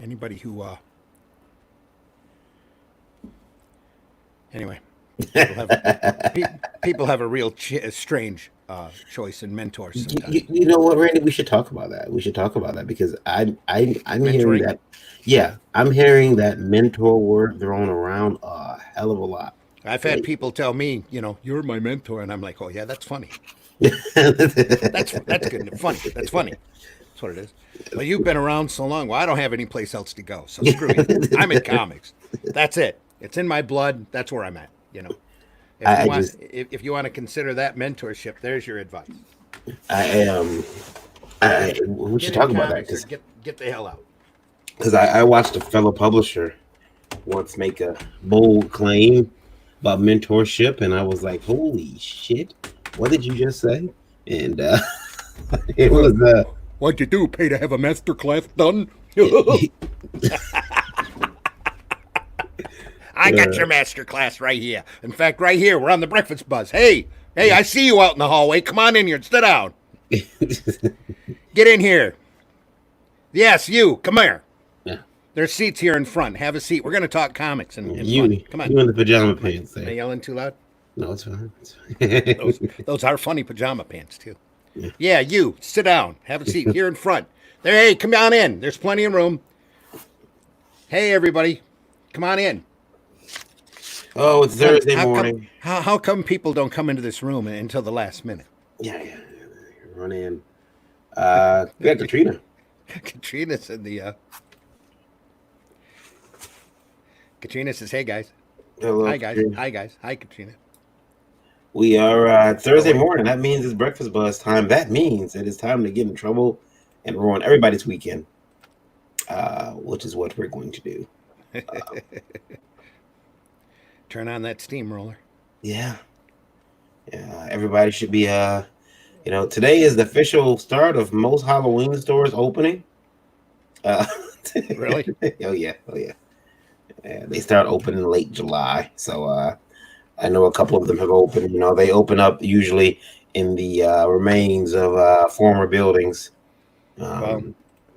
Anybody who anyway, people have people have a real strange choice in mentors sometimes. You know what, Randy? We should talk about that. We should talk about that because I'm hearing Mentoring. that. Yeah, I'm hearing that mentor word thrown around a hell of a lot. I've had Like, people tell me, you're my mentor, and I'm like, oh yeah, that's funny. That's good. Funny. That's funny. That's what it is. Well, you've been around so long. Well, I don't have any place else to go, so screw you. I'm in comics. That's it. It's in my blood. That's where I'm at. If you I want, just if you want to consider that mentorship, there's your advice. I am. We Get should in talk about that comics or get the hell out. because I watched a fellow publisher once make a bold claim about mentorship, and I was like, "Holy shit! What did you just say?" And it What? was What'd you do? Pay to have a master class done? uh, I got your master class right here. In fact, right here, we're on the breakfast buzz. Hey, I see you out in the hallway. Come on in here and sit down. Get in here. Yes, you. Come here. yeah, There's seats here in front. Have a seat. We're going to talk comics and fun. you Come on. you in the pajama Am I, pants am I there? yelling too loud? No, it's fine. It's Those fine. those are funny pajama pants too. Yeah. Yeah, you sit down. Have a seat here in front. There. Hey, come on in. There's plenty of room. Hey, everybody, come on in. Oh, it's Thursday How come? morning. How come people don't come into this room until the last minute? Yeah. Run in. We got Katrina. Katrina's in the. Katrina says, "Hey guys, Hello, hi guys, Katrina. hi guys, hi Katrina." We are Oh Thursday wait, morning. That means it's breakfast buzz time. That means it is time to get in trouble and ruin everybody's weekend, which is what we're going to do. Uh, turn on that steamroller. yeah, yeah. Everybody should be. Today is the official start of most Halloween stores opening. Uh, Really? oh yeah, oh yeah. They start opening late July, so I know a couple of them have opened. They open up usually in the remains of former buildings. Well, Um,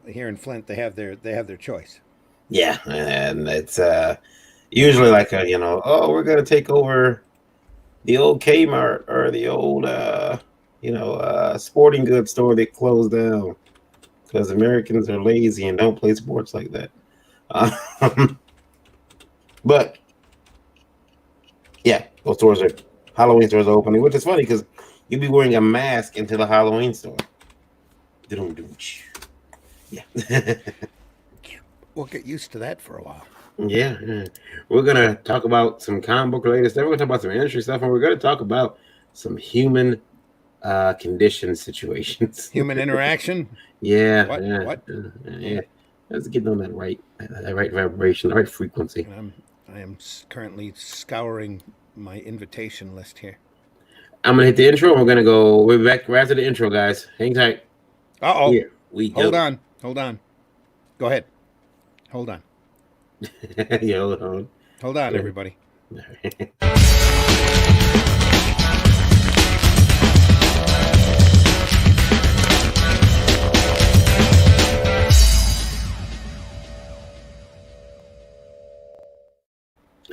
here in Flint, they have their choice. yeah, and it's usually like oh, we're gonna take over the old Kmart or the old sporting goods store that closed down because Americans are lazy and don't play sports like that. Um, but yeah, those stores are Halloween stores are opening, which is funny because you'd be wearing a mask into the Halloween store. Yeah. We'll get used to that for a while. Yeah. We're gonna talk about some comic book related stuff. We're gonna talk about some industry stuff, and we're gonna talk about some human condition situations. Human interaction. Yeah, What? yeah, What? yeah. Let's get on that right vibration, the right frequency. And I am currently scouring my invitation list here. I'm gonna hit the intro. And we're gonna go. We're back right after the intro, guys. Hang tight. Uh oh. Here we Hold go. on. Hold on. Go ahead. Hold on. Yeah, hold on. Hold on, Yeah. everybody.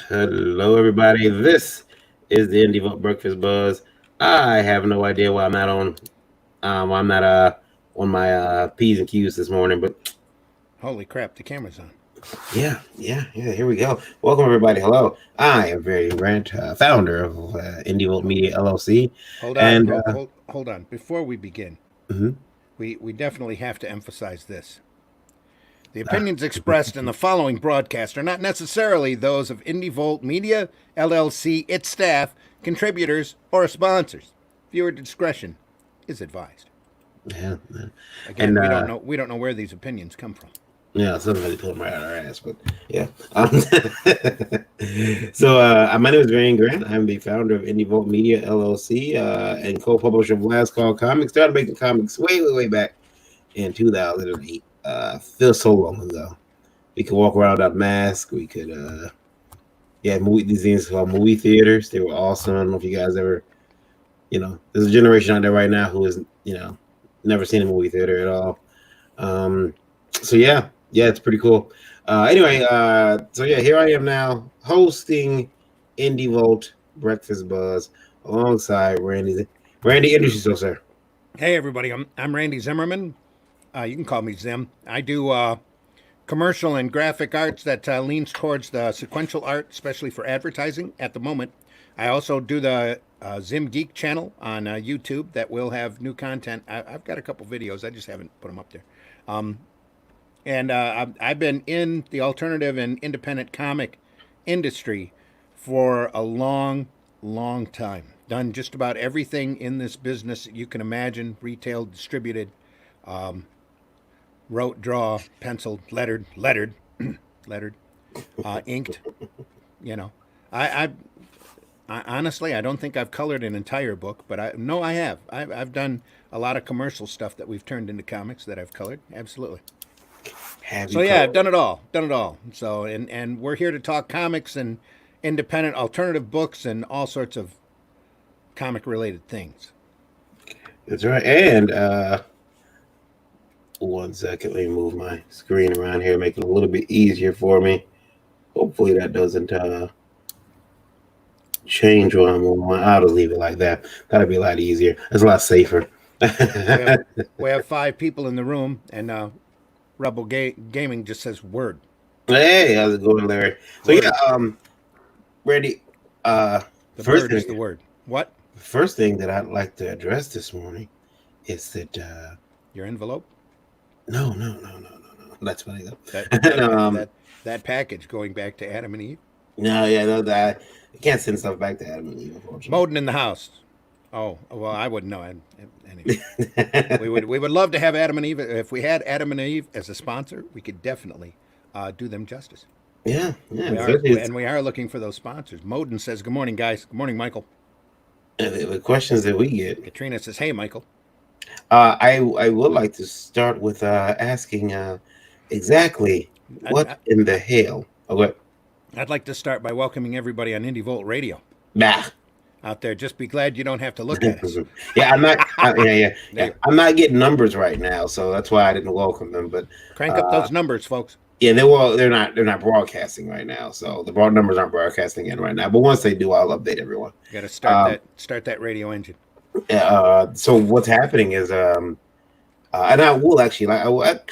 Hello, everybody. This is the Indie Vote Breakfast Buzz. I have no idea why I'm not on my P's and Q's this morning, but Holy crap! The camera's on. yeah. Here we go. Welcome, everybody. Hello. I am Barry Grant, founder of Indie Vote Media LLC, Hold on. and Hold on. Before we begin, mhm. we definitely have to emphasize this. The opinions expressed in the following broadcast are not necessarily those of Indie Volt Media, LLC, its staff, contributors, or sponsors. Viewer discretion is advised. Yeah. Again, And we don't know where these opinions come from. yeah, somebody put them right on our ass, but yeah. So my name is Varian Grant. I'm the founder of Indie Vote Media LLC and co-publisher of Last Call Comics. Started making comics way back in 2008. Feels so long ago. We could walk around without mask. We could these things called movie theaters. They were awesome. I don't know if you guys ever, there's a generation out there right now who has, never seen a movie theater at all. So yeah, Yeah, it's pretty cool. Anyway, so yeah, here I am now hosting Indie Vault Breakfast Buzz alongside Randy. Randy, introduce yourself, sir. Hey, everybody. I'm Randy Zimmerman. You can call me Zim. I do commercial and graphic arts that leans towards the sequential art, especially for advertising at the moment. I also do the Zim Geek channel on YouTube that will have new content. I've got a couple videos. I just haven't put them up there. And I've been in the alternative and independent comic industry for a long, long time. Done just about everything in this business that you can imagine: retail, distributed, wrote, draw, penciled, lettered, inked. You know, I, I, I honestly I don't think I've colored an entire book, but I have. I've done a lot of commercial stuff that we've turned into comics that I've colored. Absolutely. Have So you yeah, I've called? done it all. Done it all. So and we're here to talk comics and independent alternative books and all sorts of comic related things. That's right. And 1 second, let me move my screen around here, make it a little bit easier for me. Hopefully that doesn't change what I'm on. I'll just leave it like that. That'll be a lot easier. It's a lot safer. We have we have 5 people in the room, and Gaming just says word, Hey, how's it going, Larry? So yeah, word. Randy, The first bird thing is the word. What? first thing that I'd like to address this morning is that Your envelope? no. That's funny That though. that No, that package going back to Adam and Eve. no, yeah, no, that I can't send stuff back to Adam and Eve, unfortunately. Moden in the house. Oh well, I wouldn't know. Anyway, we would love to have Adam and Eve. If we had Adam and Eve as a sponsor, we could definitely do them justice. Yeah, We are, especially it's, and we are looking for those sponsors. Moden says, "Good morning, guys. Good morning, Michael." the questions that we get. Katrina says, "Hey, Michael." I would like to start with asking exactly what I'd, in the hell? Oh, what? I'd like to start by welcoming everybody on Indie Volt Radio Bah. out there. Just be glad you don't have to look at us. Yeah, I'm not. Yeah. They I'm not getting numbers right now, so that's why I didn't welcome them. But crank up uh, those numbers, folks. yeah, they're not broadcasting right now, so the broad numbers aren't broadcasting in right now. But once they do, I'll update everyone. Got to Um, start that radio engine. so what's happening is and I will actually like I will have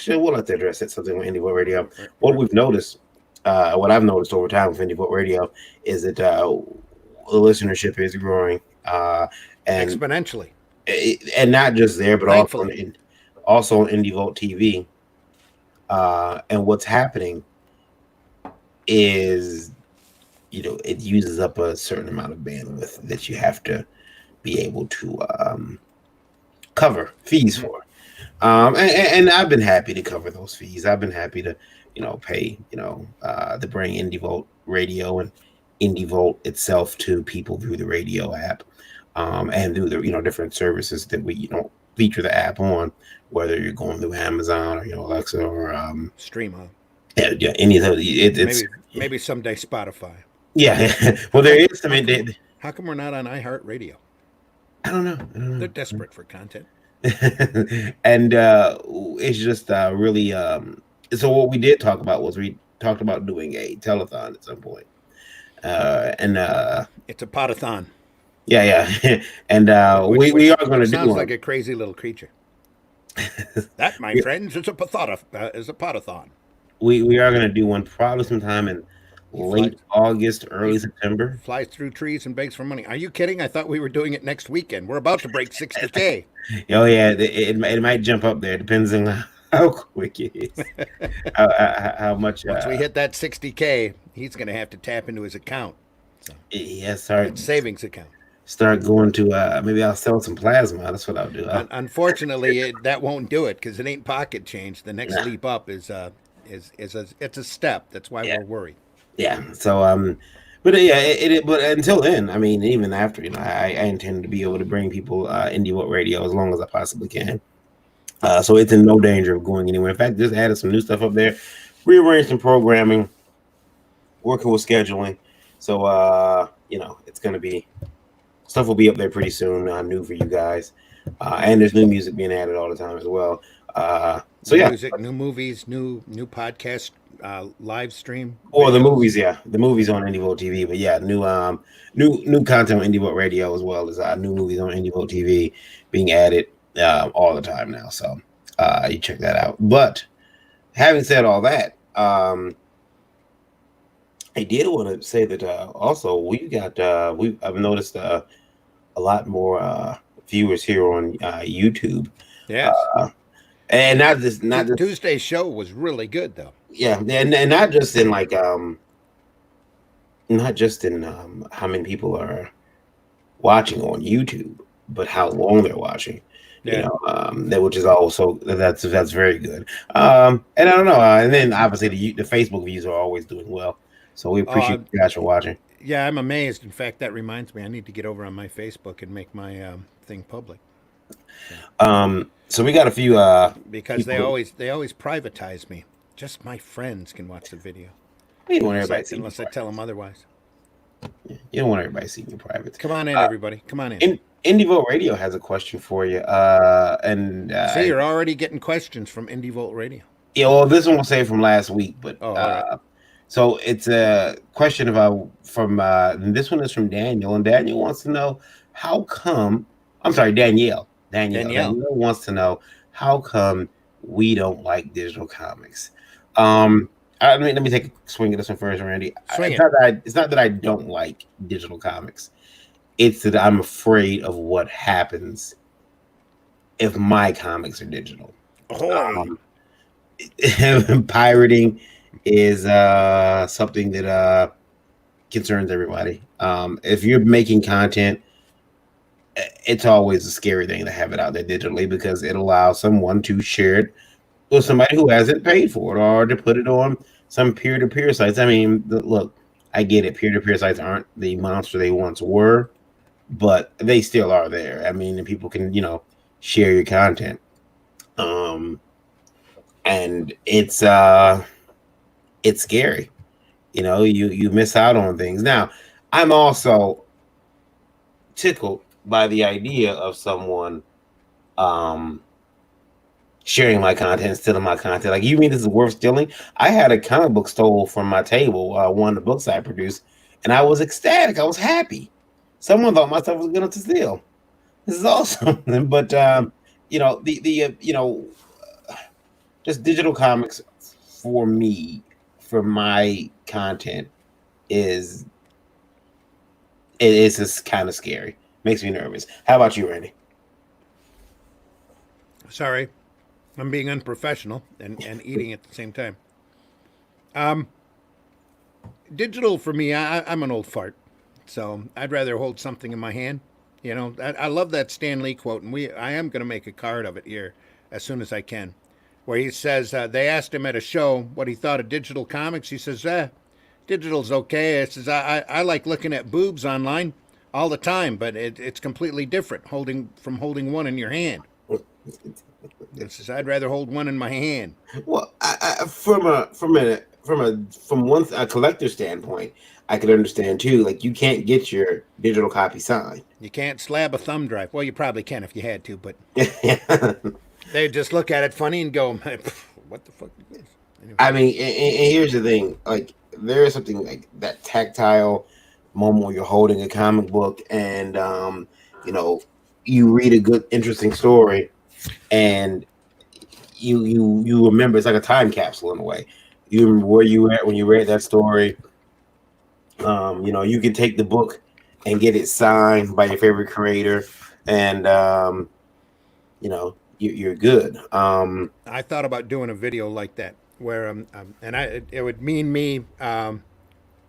to address it something with Indie World Radio. What we've noticed, what I've noticed over time with Indie World Radio is that the listenership is growing, and Exponentially, and not just there, but thankfully. also on Indie Vault TV. And what's happening is, it uses up a certain amount of bandwidth that you have to be able to cover fees Mhm. for. And I've been happy to cover those fees. I've been happy to, pay, to bring Indie Vault Radio and Indie Vault itself to people through the radio app, and through the, different services that we, feature the app on, whether you're going through Amazon or, Alexa or, Stream, huh? yeah, any of those. Maybe someday Spotify. Yeah. Well, there is. I How mean, come, how come we're not on iHeartRadio? I don't know. They're desperate for content. And it's just really so what we did talk about was we talked about doing a telethon at some point, and It's a potathon, yeah and we are going which to do sounds like one. a crazy little creature. That, my friends, is a potathon. We are going to do one probably sometime in He flies late August, he early September. flies through trees and begs for money. Are you kidding? I thought we were doing it next weekend. We're about to break 60K. Oh yeah, it might jump up there. Depends on how quick it is, how much. Once we hit that 60K, he's going to have to tap into his account. So, Yeah, his savings account. start going to maybe I'll sell some plasma. That's what I'll do. Unfortunately, that won't do it because it ain't pocket change. The next Nah, leap up it's a step. That's why yeah, we're worried. yeah. So but yeah, but until then, I mean, even after, I intend to be able to bring people indie what radio as long as I possibly can. So it's in no danger of going anywhere. In fact, just added some new stuff up there, rearranged some programming, working with scheduling. So it's gonna be stuff will be up there pretty soon, new for you guys. And there's new music being added all the time as well. So New yeah, music, new movies, new podcast, live stream. or the videos. movies, yeah, the movies on Indie Vote TV. But yeah, new content on Indie Vote Radio as well as new movies on Indie Vote TV being added all the time now. So you check that out. But having said all that, I did want to say that also we got I've noticed a lot more viewers here on YouTube. Yes. Uh, and not just Tuesday's show was really good, though. yeah, and not just in like not just in how many people are watching on YouTube, but how long they're watching. You Yeah. know, that which is also that's very good. And I don't know, and then obviously the Facebook views are always doing well, so we appreciate Uh, you guys for watching. yeah, I'm amazed. In fact, that reminds me, I need to get over on my Facebook and make my thing public So we got a few because people. they always privatize me. Just my friends can watch the video, You don't want everybody to see me unless I tell them otherwise. You don't want everybody to see me private. Come on in, everybody. Come on in. IndieVote Radio has a question for you. See, you're already getting questions from Indie Volt Radio. Yeah, well, this one will say from last week, but Oh, all right. so it's a question about from and this one is from Daniel, and Daniel wants to know how come. I'm sorry, Danielle. Danielle wants to know how come we don't like digital comics. I mean, let me take a swing at this one first, Randy. It's not that I don't like digital comics. It's that I'm afraid of what happens if my comics are digital. Pirating is something that concerns everybody. If you're making content, it's always a scary thing to have it out there digitally because it allows someone to share it with somebody who hasn't paid for it or to put it on some peer-to-peer sites. I mean, look, I get it. Peer-to-peer sites aren't the monster they once were, but they still are there. I mean, people can, share your content. And it's scary. You miss out on things. Now, I'm also tickled by the idea of someone sharing my content, stealing my content. Like, you mean this is worth stealing? I had a comic book stole from my table, one of the books I produced, and I was ecstatic. I was happy. Someone thought my stuff was going to steal. This is awesome. But just digital comics for me, for my content, is just kind of scary. Makes me nervous. How about you, Randy? Sorry, I'm being unprofessional and eating at the same time. Digital for me, I'm an old fart, so I'd rather hold something in my hand. I love that Stan Lee quote, and I am going to make a card of it here as soon as I can, where he says they asked him at a show what he thought of digital comics. He says, digital's okay. He says, I like looking at boobs online all the time, but it's completely different holding one in your hand. He says, I'd rather hold one in my hand. Well, from a collector standpoint, I could understand too. Like, you can't get your digital copy signed. You can't slab a thumb drive. Well, you probably can if you had to, but Yeah. they just look at it funny and go, "What the fuck is this?" Anyway. I mean, and here's the thing: like, there is something like that tactile moment where you're holding a comic book, and you read a good, interesting story, and you remember. It's like a time capsule in a way. You remember where you were at when you read that story. You can take the book and get it signed by your favorite creator, and you're good. I thought about doing a video like that, where it would mean me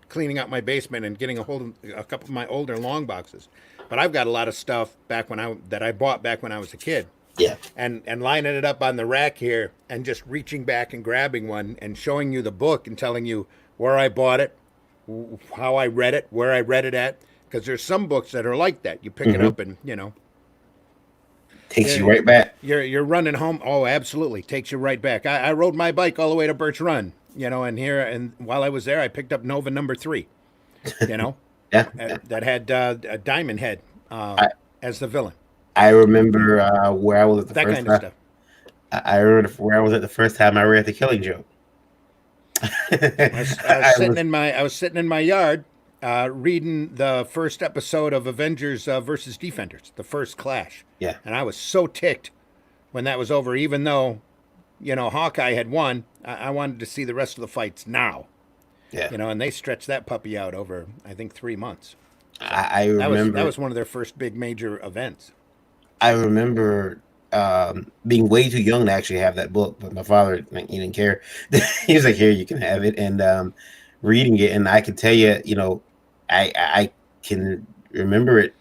cleaning out my basement and getting a hold of a couple of my older long boxes. But I've got a lot of stuff that I bought back when I was a kid. Yeah. And lining it up on the rack here and just reaching back and grabbing one and showing you the book and telling you where I bought it, how I read it, where I read it at. Because there's some books that are like that. You pick it up and, takes you right back. You're running home. Oh, absolutely. Takes you right back. I rode my bike all the way to Birch Run, and while I was there, I picked up Nova number 3, Yeah. that had a Diamond Head as the villain. I remember where I was at the That first kind time. of stuff. I remember where I was at the first time I read The Killing Joke. I was sitting in my yard, reading the first episode of Avengers versus Defenders, the first clash, yeah, and I was so ticked when that was over. Even though, Hawkeye had won, I wanted to see the rest of the fights now. yeah. And they stretched that puppy out over, I think, 3 months. So I that remember. was one of their first big major events. I remember being way too young to actually have that book, but my father, like, he didn't care. He was like, "Here, you can have it," and reading it, and I can tell you, I can remember it,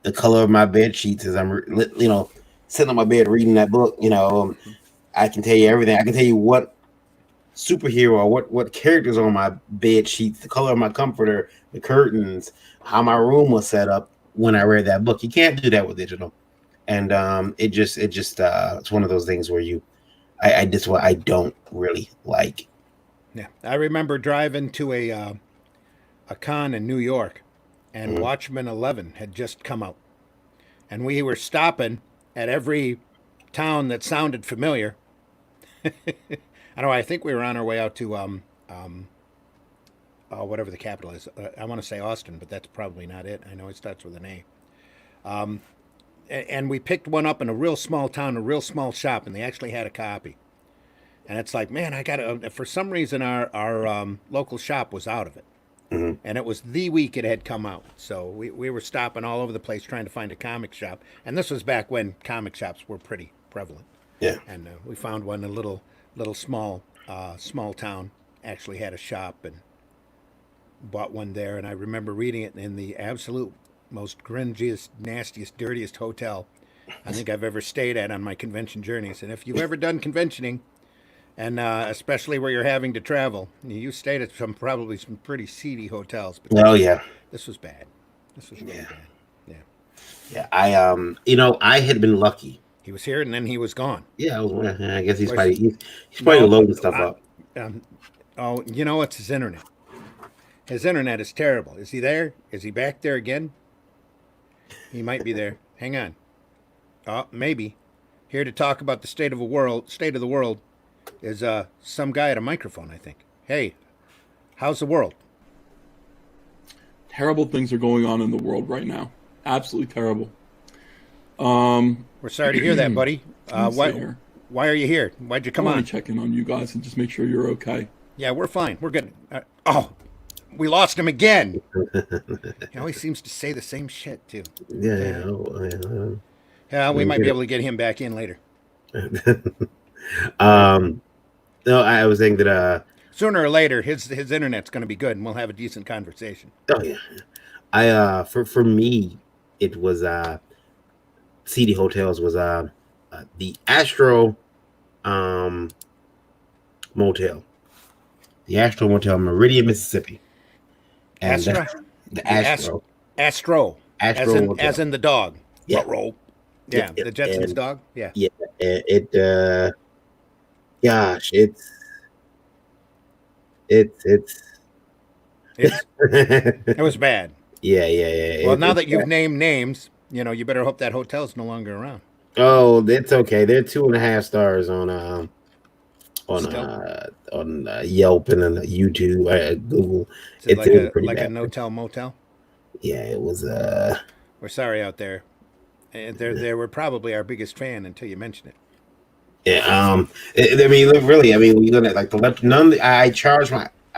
the color of my bed sheets as I'm, sitting on my bed reading that book. I can tell you everything. I can tell you what superhero or what characters on my bed sheets, the color of my comforter, the curtains, how my room was set up when I read that book. You can't do that with digital. And it's one of those things where I just what I don't really like. Yeah, I remember driving to a con in New York, and Mhm. Watchmen 11 had just come out, and we were stopping at every town that sounded familiar. I don't know. I think we were on our way out to whatever the capital is. I want to say Austin, but that's probably not it. I know it starts with an A. And we picked one up in a real small town, a real small shop, and they actually had a copy. And it's like, man, I got to. For some reason, our local shop was out of it, Mhm. and it was the week it had come out. So we were stopping all over the place trying to find a comic shop, and this was back when comic shops were pretty prevalent. Yeah. And we found one in a little small town actually had a shop, and bought one there. And I remember reading it in the absolute most gringiest, nastiest, dirtiest hotel I think I've ever stayed at on my convention journeys. And if you've ever done conventioning, and especially where you're having to travel, you stayed at probably some pretty seedy hotels. But Oh yeah. this was bad. This was really Yeah. bad. Yeah, Yeah. I had been lucky. he was here and then he was gone. Yeah, I guess he's Where's, probably he's probably no, loading stuff up. um, oh, it's his internet. His internet is terrible. Is he there? Is he back there again? He might be there. Hang on. Oh, maybe. Here to talk about the state of the world, is some guy at a microphone, I think. Hey, how's the world? Terrible things are going on in the world right now. Absolutely terrible. We're sorry to hear that, buddy. Let's see here. Why are you here? Why'd you come I on? want to check in on you guys and just make sure you're okay. Yeah, we're fine. We're good. We lost him again. He always seems to say the same shit, too. Yeah. Yeah, we might be able to get him back in later. No, I was saying that. Sooner or later, his internet's going to be good, and we'll have a decent conversation. Oh yeah. For me, it was CD Hotels was the Astro Motel. The Astro Motel, Meridian, Mississippi. And Astro? the Astro. Astro. Astro Motel. As in the dog. Yeah. Ruh-roh. Yeah, Yeah, the Jetsons and- dog. Yeah. Yeah, gosh, it's It was bad. yeah. Well, now that you've named names, you better hope that hotel's no longer around. Oh, that's okay. They're 2.5 stars on Yelp and on YouTube, Google. Is it It's pretty like a bad. no-tell motel? Yeah, it was. We're sorry out there. They were probably our biggest fan until you mentioned it. Yeah. I mean, look, really. I mean, we look at like I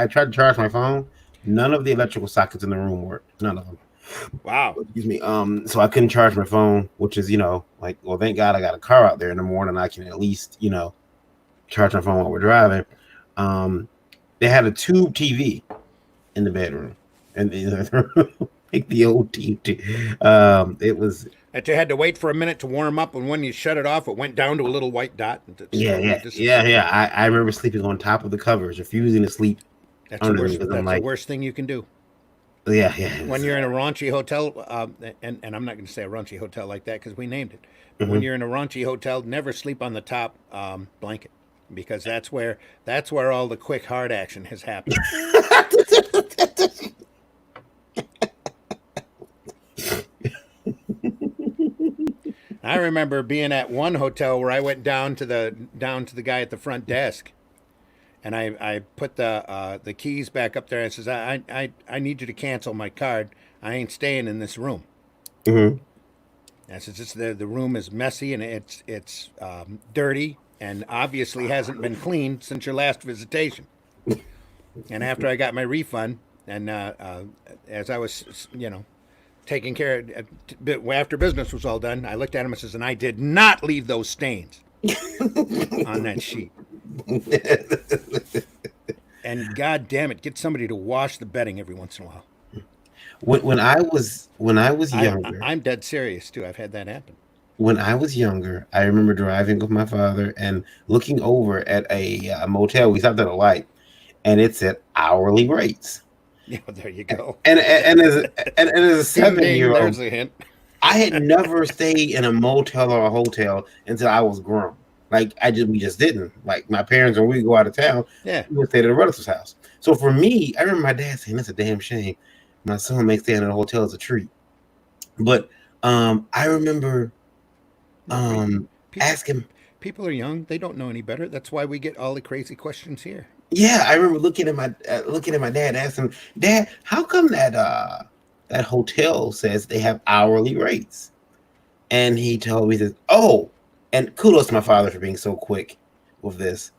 tried to charge my phone. None of the electrical sockets in the room worked. None of them. Wow. Excuse me. So I couldn't charge my phone, which is, like, well, thank God I got a car out there in the morning. I can at least, charge my phone while we're driving. They had a tube TV in the bedroom, and like the old TV. It was. That you had to wait for a minute to warm up, and when you shut it off, it went down to a little white dot. Yeah. I remember sleeping on top of the covers, refusing to sleep. That's the worst thing you can do. Yeah. When you're in a raunchy hotel, and I'm not going to say a raunchy hotel like that because we named it. But Mm-hmm. when you're in a raunchy hotel, never sleep on the top blanket because that's where all the quick hard action has happened. I remember being at one hotel where I went down to the guy at the front desk, and I put the keys back up there. And I says, I need you to cancel my card. I ain't staying in this room. Mm-hmm. And I says, the room is messy and it's dirty and obviously hasn't been cleaned since your last visitation. And after I got my refund, and as I was, taking care of, after business was all done, I looked at him and says, and I did not leave those stains on that sheet. And God damn it, get somebody to wash the bedding every once in a while. When I was younger, I'm dead serious too. I've had that happen. When I was younger, I remember driving with my father and looking over at a motel. We stopped at a light, and it said hourly rates. Yeah, there you go. And as a 7-year-old, there's a hint. I had never stayed in a motel or a hotel until I was grown. Like we just didn't. Like my parents, when we go out of town, Yeah, we would stay at a relative's house. So for me, I remember my dad saying, "That's a damn shame. My son may stay in a hotel as a treat." But I remember asking. People are young; they don't know any better. That's why we get all the crazy questions here. Yeah, I remember looking at my dad, asking him, "Dad, how come that hotel says they have hourly rates?" And he told me that, "Oh," and kudos to my father for being so quick with this.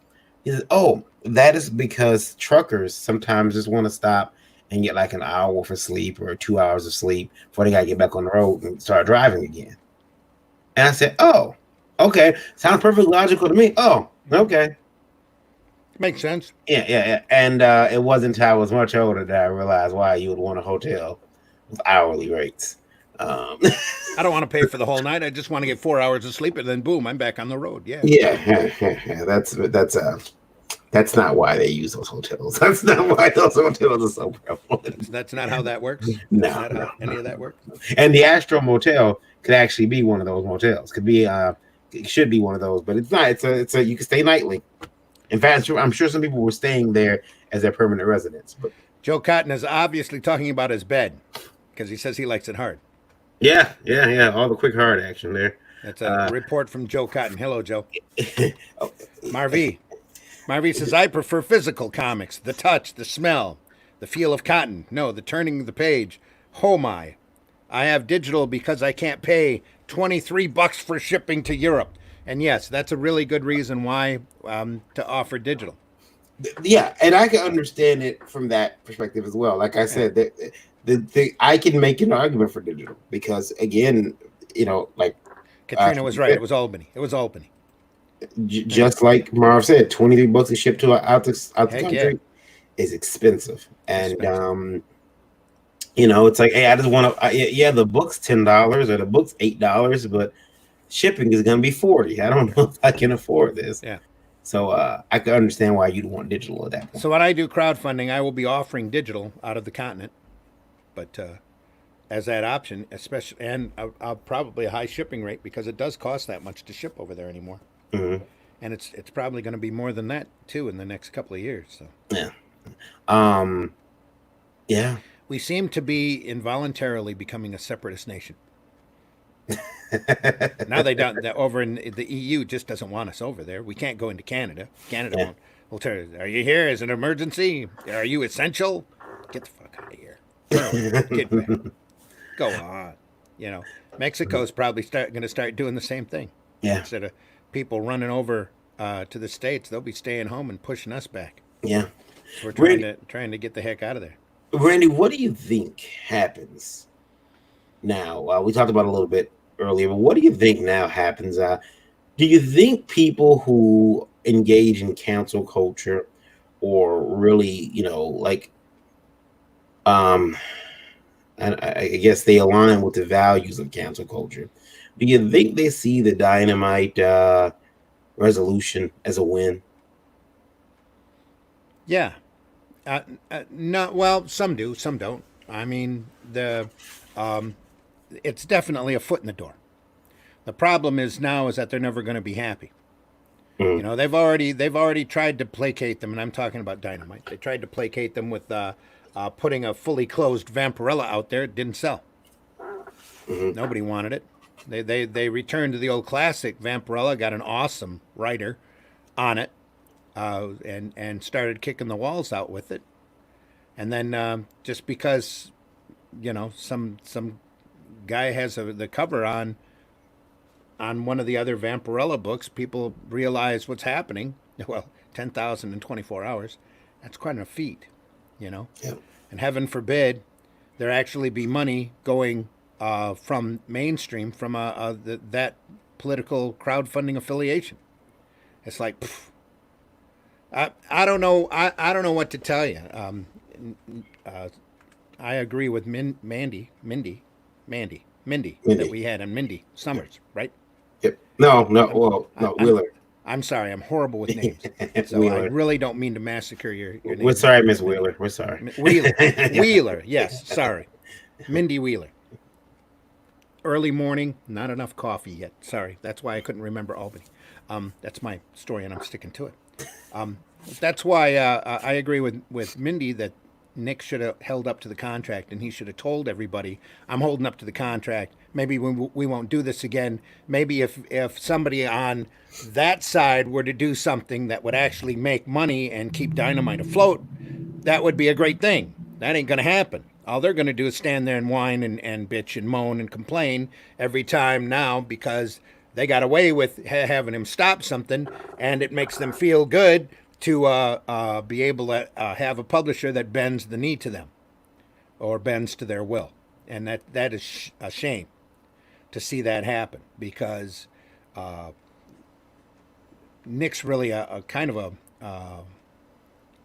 He said, "Oh, that is because truckers sometimes just want to stop and get like an hour for sleep or 2 hours of sleep before they gotta get back on the road and start driving again." And I said, "Oh, okay, sounds perfectly logical to me. Oh, okay." Makes sense. Yeah. And it wasn't until I was much older that I realized why you would want a hotel with hourly rates. I don't want to pay for the whole night. I just want to get 4 hours of sleep, and then boom, I'm back on the road. Yeah. That's not why they use those hotels. That's not why those hotels are so prevalent. That's not how that works. No, That's not how any of that works. And the Astro Motel could actually be one of those motels. It should be one of those, but it's not. It's a you can stay nightly. In fact, I'm sure some people were staying there as their permanent residents. But Joe Cotton is obviously talking about his bed because he says he likes it hard. yeah. All the quick hard action there. That's a report from Joe Cotton. Hello, Joe. Marvy says, I prefer physical comics. The touch, the smell, the feel of cotton. No, the turning of the page. Oh my. I have digital because I can't pay $23 for shipping to Europe. And yes, that's a really good reason why to offer digital. Yeah, and I can understand it from that perspective as well. Like I said, I can make an argument for digital because, again, like Katrina was right. It was Albany. Just like Marv said, $23 to ship to out the country is expensive, and it's like, hey, I just want to. The book's $10 or the book's $8, but shipping is going to be $40. I don't know if I can afford this. Yeah. So I can understand why you'd want digital at that point. So when I do crowdfunding, I will be offering digital out of the continent, but as that option, especially, and I'll probably a high shipping rate because it does cost that much to ship over there anymore. Mm-hmm. And it's probably going to be more than that too in the next couple of years. So yeah. We seem to be involuntarily becoming a separatist nation. Now they don't. Over in the EU, just doesn't want us over there. We can't go into Canada. Canada won't. We'll tell you, are you here as an emergency? Are you essential? Get the fuck out of here. Get back. Go on. Mexico's probably going to start doing the same thing. Yeah. Instead of people running over to the States, they'll be staying home and pushing us back. Yeah. So we're trying to get the heck out of there. Randy, what do you think happens now? We talked about it a little bit earlier, but what do you think now happens? Do you think people who engage in cancel culture or really, I guess they align with the values of cancel culture, do you think they see the Dynamite resolution as a win? Yeah. No, well, some do, some don't. I mean, it's definitely a foot in the door. The problem is that they're never going to be happy. Mm. They've already tried to placate them, and I'm talking about Dynamite. They tried to placate them with putting a fully closed Vampirella out there. It didn't sell. Mm-hmm. Nobody wanted it. They returned to the old classic. Vampirella got an awesome writer on it, and started kicking the walls out with it. And then just because, some guy has the cover on one of the other Vampirella books, people realize what's happening. Well, 10,000 in 24 hours. That's quite a feat, Yeah. And heaven forbid there actually be money going from mainstream, from that political crowdfunding affiliation. It's like, I don't know. I don't know what to tell you. I agree with Mindy, that we had on Mindy Summers, right? Yep. No. Well, Wheeler. I'm sorry, I'm horrible with names. So Wheeler. I really don't mean to massacre your name. We're sorry, Miss Wheeler. We're sorry. Wheeler, yes, sorry. Mindy Wheeler. Early morning, not enough coffee yet. Sorry, that's why I couldn't remember Albany. That's my story, and I'm sticking to it. That's why I agree with Mindy that Nick should have held up to the contract, and he should have told everybody, I'm holding up to the contract. Maybe we won't do this again. Maybe if somebody on that side were to do something that would actually make money and keep Dynamite afloat, that would be a great thing. That ain't going to happen. All they're going to do is stand there and whine and bitch and moan and complain every time now because they got away with having him stop something, and it makes them feel good to be able to have a publisher that bends the knee to them or bends to their will. And that is a shame to see that happen, because Nick's really a kind of a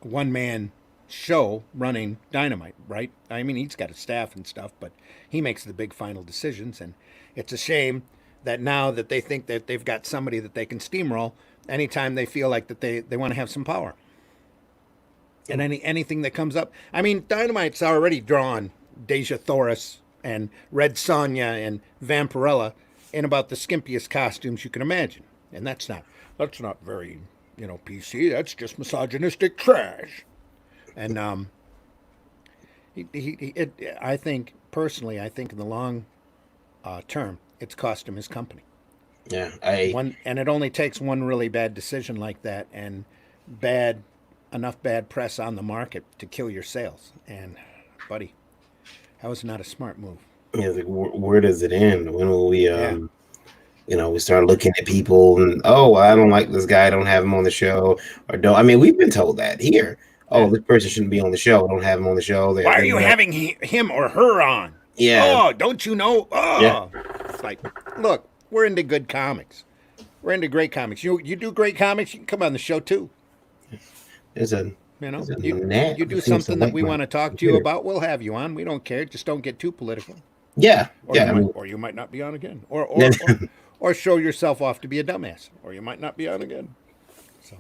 one-man show running Dynamite, right? I mean, he's got a staff and stuff, but he makes the big final decisions, and it's a shame that now that they think that they've got somebody that they can steamroll anytime they feel like that they want to have some power. And anything that comes up, I mean, Dynamite's already drawn Deja Thoris and Red Sonja and Vampirella in about the skimpiest costumes you can imagine, and that's not very PC. That's just misogynistic trash. And I think personally, in the long term, it's cost him his company. Yeah, and it only takes one really bad decision like that, and enough bad press on the market to kill your sales. And, buddy, that was not a smart move. Yeah, like, where does it end? When will we, we start looking at people and, I don't like this guy, I don't have him on the show, or don't. I mean, we've been told that here. This person shouldn't be on the show. Don't have him on the show. Why are you having him or her on? Yeah. Oh, don't you know? Oh, yeah. It's like, look, we're into good comics. We're into great comics. You do great comics, you can come on the show too. You do something that we want to talk to you about, we'll have you on. We don't care. Just don't get too political. Yeah. Or you might not be on again. Or show yourself off to be a dumbass. Or you might not be on again. So.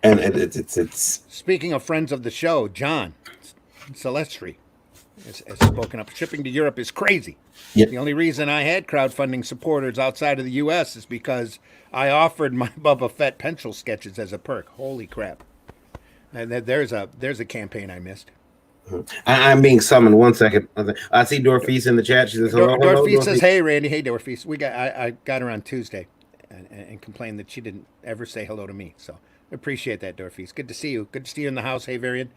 And it's speaking of friends of the show, John Celestri has spoken up. Shipping to Europe is crazy. Yep. The only reason I had crowdfunding supporters outside of the U.S. is because I offered my Boba Fett pencil sketches as a perk. Holy crap. And there's a campaign I missed. I'm being summoned. 1 second. I see Dorfeece in the chat. She says, hello. Dorfeece says, hey, Randy. Hey, Dorfeece. I got her on Tuesday and complained that she didn't ever say hello to me. So I appreciate that, Dorfeece. Good to see you. Good to see you in the house. Hey, Varian.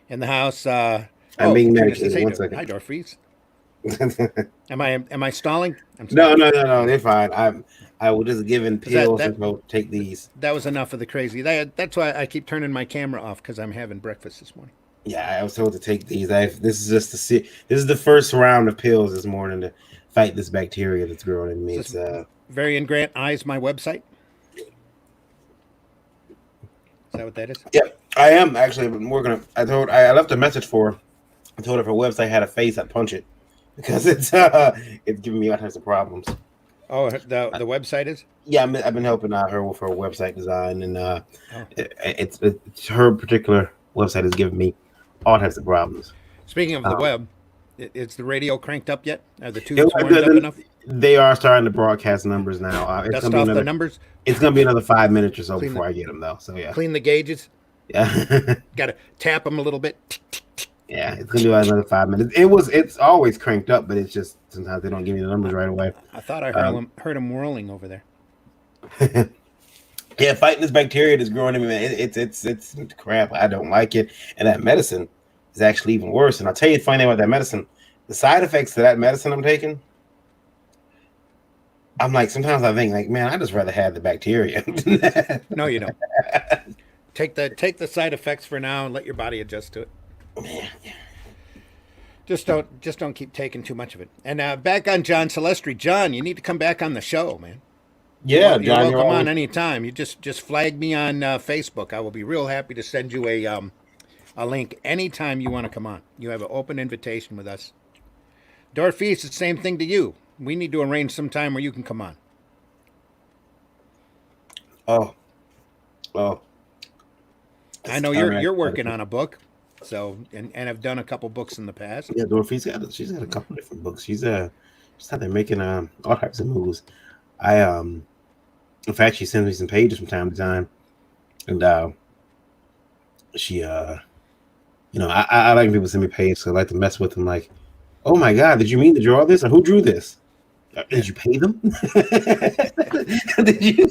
In the house. I'm being medicated. 1 second. Hi, Dorfeece. Am I stalling? No, they're fine. I will just give in pills and go take these. That was enough of the crazy. That's why I keep turning my camera off, because I'm having breakfast this morning. Yeah, I was told to take these. This is just to see. This is the first round of pills this morning to fight this bacteria that's growing in me. It's Varian Grant Eyes, my website. Is that what that is? Yeah, I am actually. I've been working on. I left a message for her. I told her if her website had a face, I'd punch it, because it's giving me all types of problems. Oh, the website is? Yeah, I've been helping out her with her website design, and it's her particular website is giving me all types of problems. Speaking of the web, is the radio cranked up yet? Are the tubes warmed up enough? They are starting to broadcast numbers now. Dust off the numbers? It's going to be another 5 minutes or so before I get them, though. So, yeah. Clean the gauges? Yeah. Got to tap them a little bit. Tick, tick, tick, Yeah, it's gonna be like another 5 minutes. It's always cranked up, but it's just sometimes they don't give me the numbers right away. I thought I heard him whirling over there. Yeah, fighting this bacteria that's growing in me, man. It's crap. I don't like it, and that medicine is actually even worse. And I'll tell you the funny thing about that medicine: the side effects to that medicine I'm taking. I'm like, sometimes I think, like, man, I just rather have the bacteria. No, you don't. Take the side effects for now and let your body adjust to it. Man. Just don't keep taking too much of it. And back on John Celestri. John, you need to come back on the show, man. Yeah, You're John, welcome on anytime. You just flag me on Facebook. I will be real happy to send you a link anytime you want to come on. You have an open invitation with us. Dorothy, it's the same thing to you. We need to arrange some time where you can come on. Oh. I know you're working on a book, so and have done a couple books in the past. Yeah, Dorothy's she's got a couple different books. She's out there making all types of moves. In fact, she sends me some pages from time to time, and she I like when people send me pages, so I like to mess with them. Like, oh my God, did you mean to draw this? Or who drew this? Did you pay them? Did you?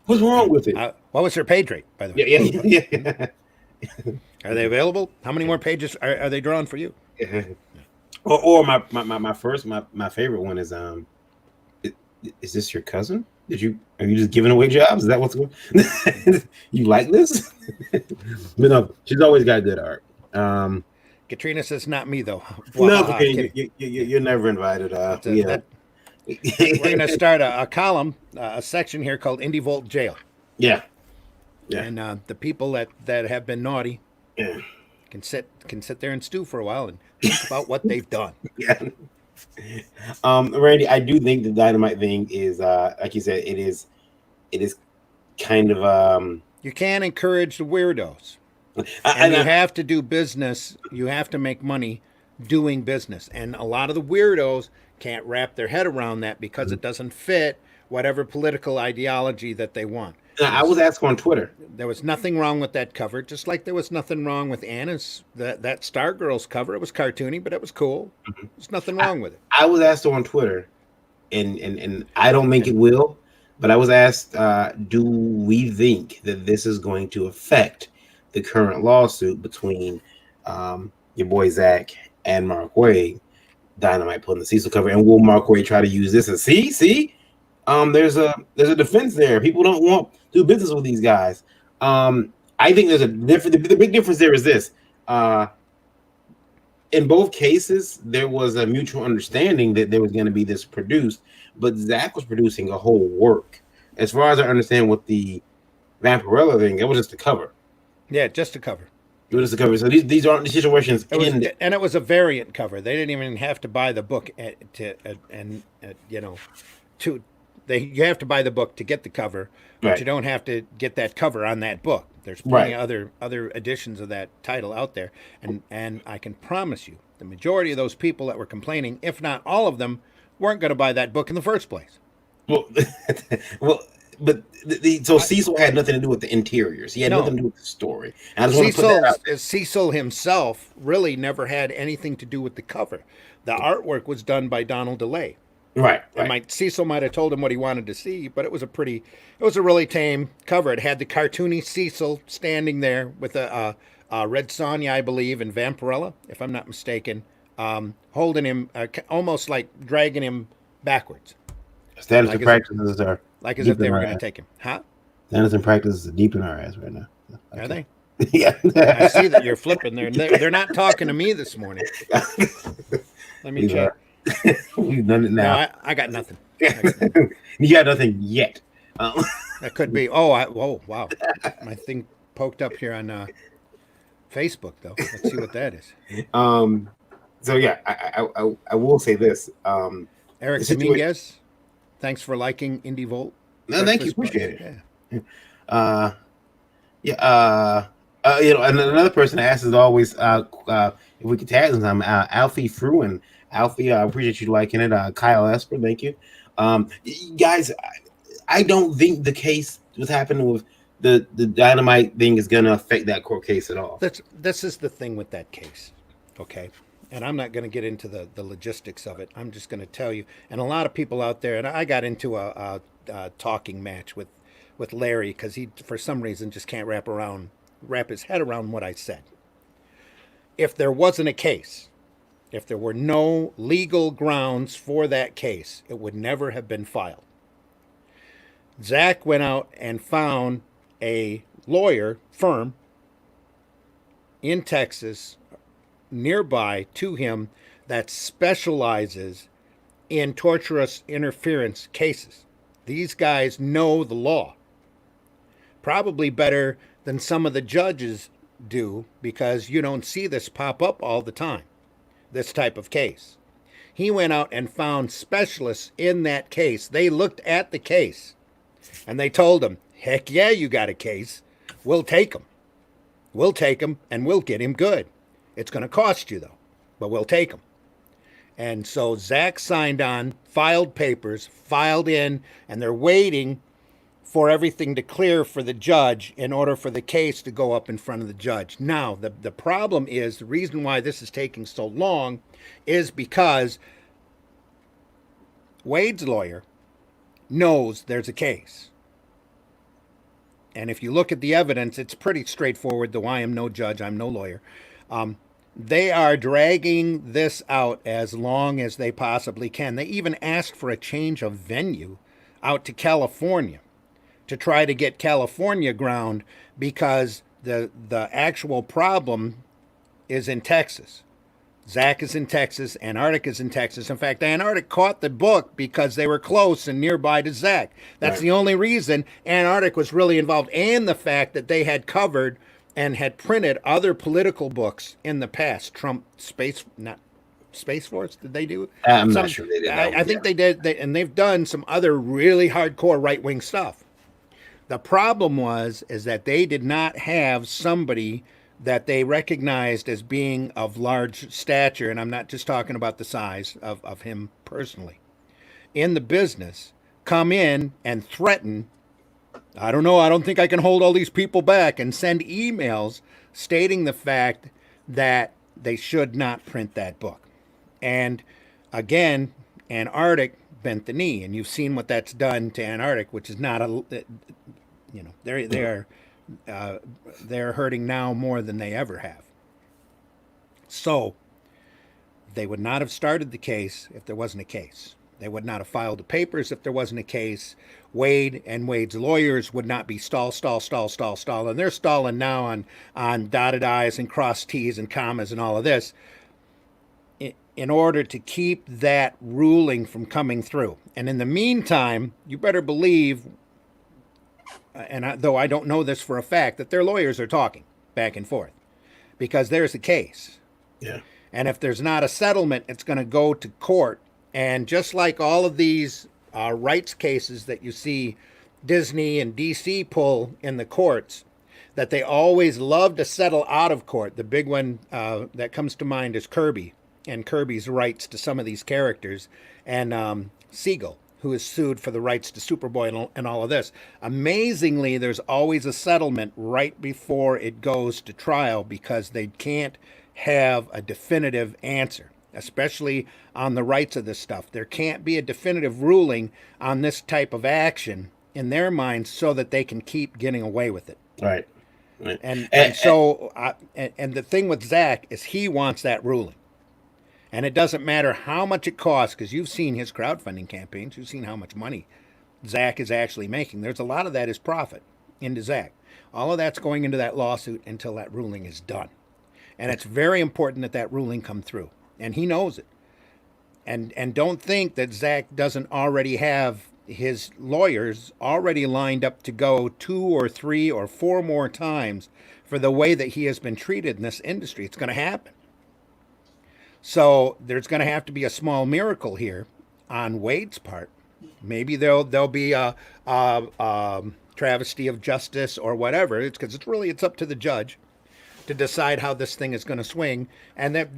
What's wrong with it? What was her page rate, by the way? Yeah. Are they available? How many more pages are they drawing for you? Or my favorite one is this your cousin? Are you just giving away jobs? Is that what's going on? You like this? But no, she's always got good art. Katrina says, not me, though. No, you're never invited. We're going to start a column, a section here called Indie Vault Jail. Yeah. And the people that have been naughty can sit there and stew for a while and think about what they've done. Yeah. Randy, I do think the Dynamite thing is, like you said, it is kind of you can't encourage the weirdos. And you have to do business. You have to make money doing business. And a lot of the weirdos can't wrap their head around that because it doesn't fit whatever political ideology that they want. I was asked on Twitter. There was nothing wrong with that cover, just like there was nothing wrong with Anna's that Stargirls cover. It was cartoony, but it was cool. There's nothing wrong with it. I was asked on Twitter, and I don't think it will, but I was asked, do we think that this is going to affect the current lawsuit between your boy Zach and Mark Waid, Dynamite putting the Cecil cover, and will Mark Waid try to use this as see? There's a defense there. People don't want to do business with these guys. I think there's a difference. The big difference there is this. In both cases, there was a mutual understanding that there was going to be this produced, but Zach was producing a whole work. As far as I understand, with the Vampirella thing, it was just a cover. Yeah, just a cover. It was just a cover. So these aren't the situations. And it was a variant cover. They didn't even have to buy the book you have to buy the book to get the cover, but right. You don't have to get that cover on that book. There's plenty of other editions of that title out there, and I can promise you, the majority of those people that were complaining, if not all of them, weren't going to buy that book in the first place. Well, but Cecil had nothing to do with the interiors. He had nothing to do with the story. And I just want to put that out. Cecil himself really never had anything to do with the cover. The artwork was done by Donald DeLay. Right. Cecil might have told him what he wanted to see, but it was a really tame cover. It had the cartoony Cecil standing there with a Red Sonja, I believe, and Vampirella, if I'm not mistaken, holding him, almost like dragging him backwards. Standards and practices are like as if they were going to take him. Huh? Standards and practices are deep in our ass right now. Okay. Are they? Yeah. I see that you're flipping there. They're not talking to me this morning. Let me check. We've done it now. No, I got nothing. You got nothing yet. That could be. Oh, wow. My thing poked up here on Facebook, though. Let's see what that is. So yeah, I will say this. Eric Dominguez, thanks for liking Indie Volt. No, thank you. Appreciate it. Yeah. And another person asked, as always, if we could tag them, Alfie Fruin. Alfie, I appreciate you liking it. Kyle Esper, thank you. Guys, I don't think the case was happening with the dynamite thing is going to affect that court case at all. This is the thing with that case, okay? And I'm not going to get into the logistics of it. I'm just going to tell you. And a lot of people out there, and I got into a talking match with Larry because he, for some reason, just can't wrap his head around what I said. If there wasn't a case, if there were no legal grounds for that case, it would never have been filed. Zach went out and found a lawyer firm in Texas nearby to him that specializes in tortious interference cases. These guys know the law probably better than some of the judges do, because you don't see this pop up all the time, this type of case. He went out and found specialists in that case. They looked at the case and they told him, heck yeah, you got a case. We'll take him. We'll take him and we'll get him good. It's going to cost you, though, but we'll take him. And so Zach signed on, filed papers, filed in, and they're waiting for everything to clear for the judge in order for the case to go up in front of the judge. Now, the problem is, the reason why this is taking so long is because Wade's lawyer knows there's a case. And if you look at the evidence, it's pretty straightforward, though I am no judge, I'm no lawyer. They are dragging this out as long as they possibly can. They even asked for a change of venue out to California to try to get California ground, because the actual problem is in Texas. Zach is in Texas. Antarctic is in Texas. In fact, Antarctic caught the book because they were close and nearby to Zach. That's right. The only reason Antarctic was really involved, and the fact that they had covered and had printed other political books in the past. Trump Space Force, did they do? I'm not sure they did. I think they did, and they've done some other really hardcore right-wing stuff. The problem is that they did not have somebody that they recognized as being of large stature, and I'm not just talking about the size of him personally, in the business, come in and threaten, I don't know, I don't think I can hold all these people back, and send emails stating the fact that they should not print that book. And again, Antarctic bent the knee, and you've seen what that's done to Antarctic, which is not they're hurting now more than they ever have. So they would not have started the case if there wasn't a case. They would not have filed the papers if there wasn't a case. Wade and Wade's lawyers would not be stall. And they're stalling now on dotted I's and crossed T's and commas and all of this in order to keep that ruling from coming through. And in the meantime, you better believe, though I don't know this for a fact, that their lawyers are talking back and forth, because there's a case. Yeah. And if there's not a settlement, it's going to go to court. And just like all of these rights cases that you see Disney and DC pull in the courts, that they always love to settle out of court. The big one that comes to mind is Kirby and Kirby's rights to some of these characters, and Siegel, who is sued for the rights to Superboy and all of this. Amazingly, there's always a settlement right before it goes to trial, because they can't have a definitive answer, especially on the rights of this stuff. There can't be a definitive ruling on this type of action in their minds, so that they can keep getting away with it. Right. And the thing with Zach is he wants that ruling. And it doesn't matter how much it costs, because you've seen his crowdfunding campaigns. You've seen how much money Zach is actually making. There's a lot of that is profit into Zach. All of that's going into that lawsuit until that ruling is done. And it's very important that that ruling come through. And he knows it. And don't think that Zach doesn't already have his lawyers already lined up to go 2 or 3 or 4 more times for the way that he has been treated in this industry. It's going to happen. So there's going to have to be a small miracle here on Wade's part. Maybe there'll be a travesty of justice or whatever. It's because it's up to the judge to decide how this thing is going to swing. And that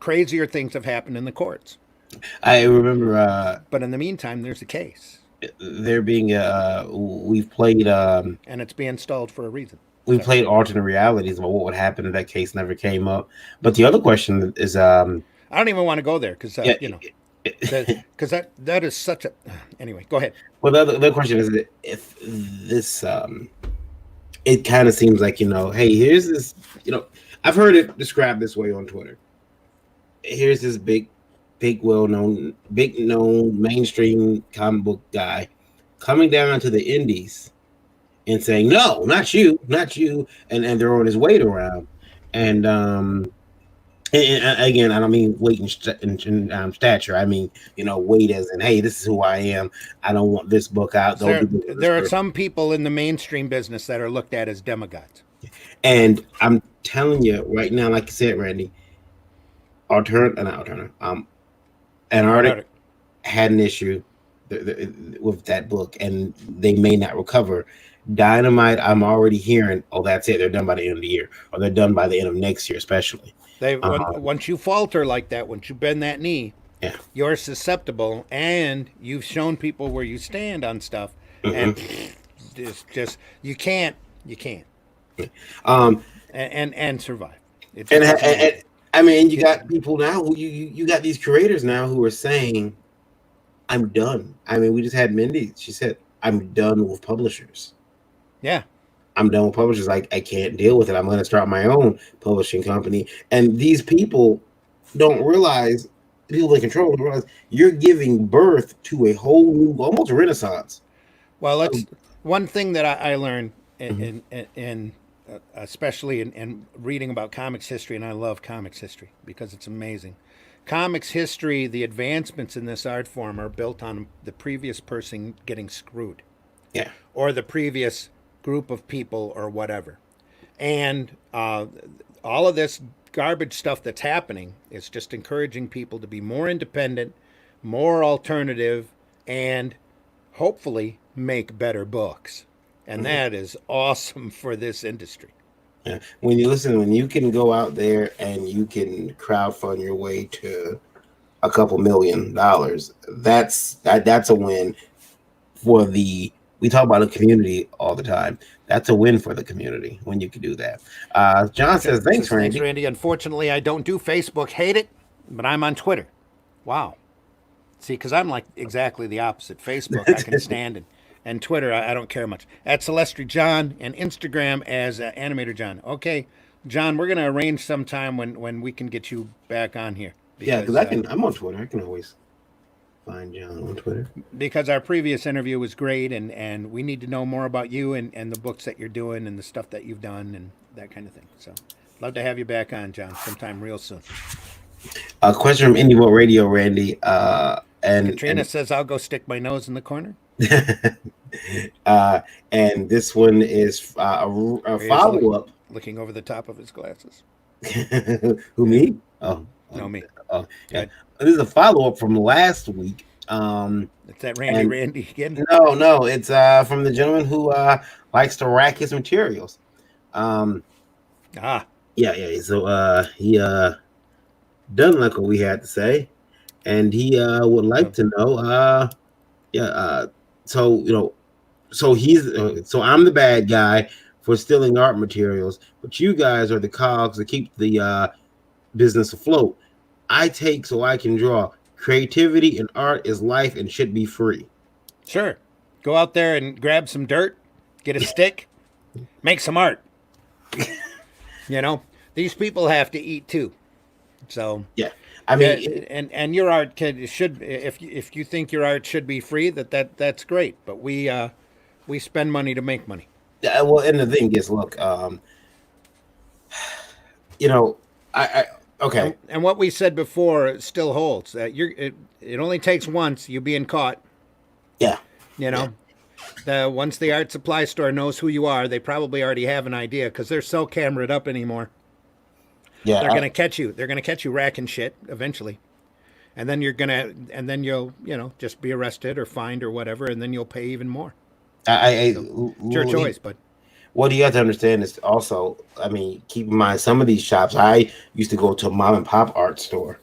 crazier things have happened in the courts. I remember. But in the meantime, there's a case. there being we've played and it's being stalled for a reason. we played alternate realities about what would happen if that case never came up. But the other question is I don't even want to go there because yeah. because that is such a anyway. Go ahead. Well, the other question is if this it kind of seems like, hey, here's this, I've heard it described this way on Twitter. Here's this big known mainstream comic book guy coming down to the indies and saying, no, not you, and throwing his weight around. And again, I don't mean weight in stature. I mean, weight as in, hey, this is who I am. I don't want this book out. There are some people in the mainstream business that are looked at as demigods. And I'm telling you right now, like you said, Randy, Antarctic had an issue with that book, and they may not recover. Dynamite, I'm already hearing, oh, that's it. They're done by the end of the year, or they're done by the end of next year, especially. Once you falter like that, once you bend that knee, you're susceptible, and you've shown people where you stand on stuff, and it's just you can't, and survive. And I mean, you got people now who you got these creators now who are saying, "I'm done." I mean, we just had Mindy. She said, "I'm done with publishers." Yeah. I'm done with publishers. I can't deal with it. I'm going to start my own publishing company. And these people don't realize, people in control don't realize you're giving birth to a whole new, almost renaissance. Well, that's one thing that I learned in especially in reading about comics history, and I love comics history because it's amazing. Comics history, the advancements in this art form are built on the previous person getting screwed. Yeah. Or the previous group of people or whatever. And all of this garbage stuff that's happening is just encouraging people to be more independent, more alternative, and hopefully make better books. And that is awesome for this industry. Yeah. When you can go out there and you can crowdfund your way to a couple $1 million, that's a win for we talk about a community all the time. That's a win for the community when you can do that. John says, thanks, Randy. Thanks, Randy. Unfortunately, I don't do Facebook. Hate it, but I'm on Twitter. Wow. See, because I'm like exactly the opposite. Facebook, I can stand, and Twitter, I don't care much. At Celestri John, and Instagram as Animator John. Okay, John, we're going to arrange some time when we can get you back on here. Because I'm on Twitter. I can always find John on Twitter. Because our previous interview was great, and we need to know more about you and the books that you're doing and the stuff that you've done and that kind of thing. So, love to have you back on, John, sometime real soon. A question from Indie Vote Radio, Randy. And Katrina says, I'll go stick my nose in the corner. And this one is a follow-up. Looking over the top of his glasses. Who, me? Oh. No, me. Oh, yeah. This is a follow-up from last week. It's that Randy again? No. It's from the gentleman who likes to rack his materials. Yeah. So he doesn't like what we had to say, and he would like to know. So I'm the bad guy for stealing art materials, but you guys are the cogs that keep the business afloat. I take so I can draw. Creativity and art is life and should be free. Sure. Go out there and grab some dirt, get a stick, make some art. These people have to eat too. So yeah, I mean, and your art should, if you think your art should be free, that's great. But we spend money to make money. Yeah, well, and the thing is, look, okay. And what we said before still holds. It only takes once you being caught. Yeah. Once the art supply store knows who you are, they probably already have an idea because they're so camered up anymore. Yeah. They're gonna catch you. They're gonna catch you racking shit eventually, and then you'll just be arrested or fined or whatever, and then you'll pay even more. It's your choice, but. What you have to understand is also, I mean, keep in mind, some of these shops, I used to go to a mom and pop art store,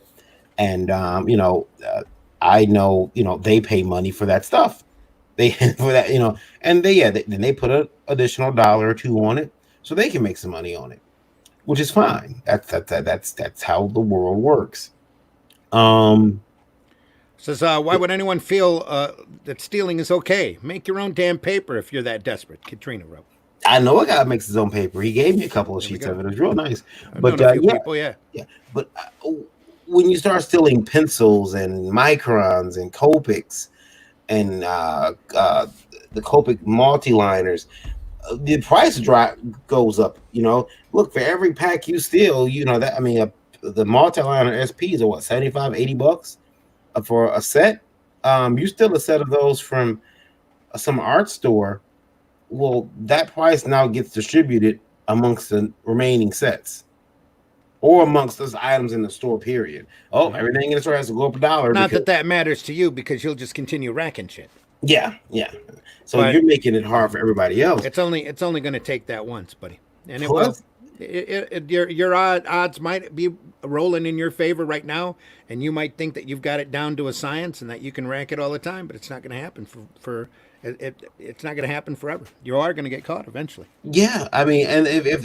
and, I know, they pay money for that stuff. They for that, and then they put an additional dollar or two on it, so they can make some money on it, which is fine. That's how the world works. Um, Says, why would anyone feel that stealing is okay? Make your own damn paper if you're that desperate. Katrina wrote. I know a guy makes his own paper. He gave me a couple of There we sheets go. of it. It was real nice. I've But known a few yeah, people, yeah. yeah. But when you start stealing pencils and microns and Copics and the Copic multi-liners, the price drop goes up. Look, for every pack you steal, that, I mean, the multi-liner SPs are what, 75, $80 for a set. You steal a set of those from some art store. Well, that price now gets distributed amongst the remaining sets or amongst those items in the store, period. Oh, everything in the store has to go up a dollar. Not that that matters to you because you'll just continue racking shit. Yeah. So But you're making it hard for everybody else. It's only going to take that once, buddy. And it Plus- will. Your odds might be rolling in your favor right now, and you might think that you've got it down to a science and that you can rack it all the time, but it's not going to happen it's not going to happen forever. You are going to get caught eventually. Yeah, I mean, and if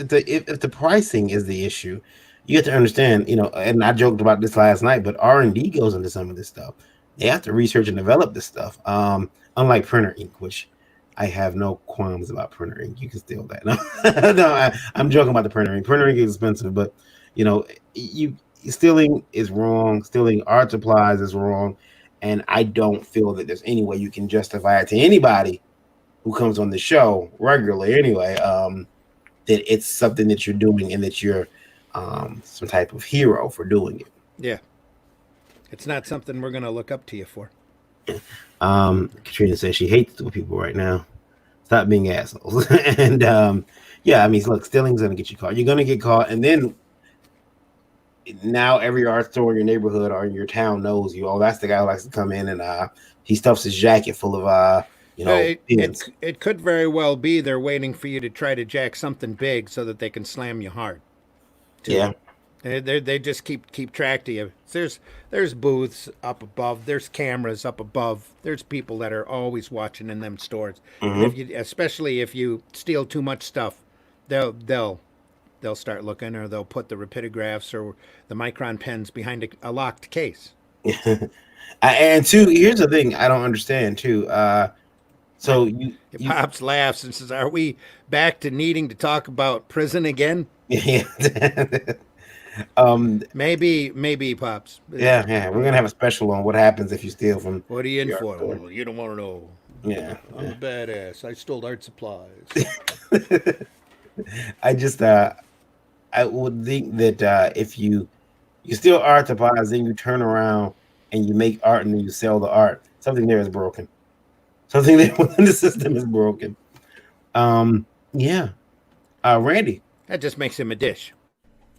the pricing is the issue, you have to understand, and I joked about this last night, but R&D goes into some of this stuff. They have to research and develop this stuff. Unlike printer ink, which I have no qualms about printer ink. You can steal that. No, I'm joking about the printer ink. Printer ink is expensive, but stealing is wrong. Stealing art supplies is wrong, and I don't feel that there's any way you can justify it to anybody who comes on the show regularly. Anyway, that it's something that you're doing and that you're some type of hero for doing it. Yeah. It's not something we're going to look up to you for. Katrina says she hates the people right now. Stop being assholes. And yeah, I mean, look, stealing's gonna get you caught. You're gonna get caught, and then now every art store in your neighborhood or in your town knows you. Oh, that's the guy who likes to come in and he stuffs his jacket full of pins. It could very well be they're waiting for you to try to jack something big so that they can slam you hard. too. Yeah. They just keep track of you. There's booths up above. There's cameras up above. There's people that are always watching in them stores. Mhm. Especially if you steal too much stuff, they'll start looking, or they'll put the rapidographs or the micron pens behind a locked case. And two, here's the thing I don't understand too. So you Pops laughs and says, "Are we back to needing to talk about prison again?" yeah. Maybe, Pops. Yeah, we're gonna have a special on what happens if you steal from. What are you in your for? store. Well, you don't want to know. Yeah, I'm a badass. I stole art supplies. I would think that if you steal art supplies, then you turn around and you make art and then you sell the art, something there is broken. Something there within the system is broken. Yeah. Randy. That just makes him a dish.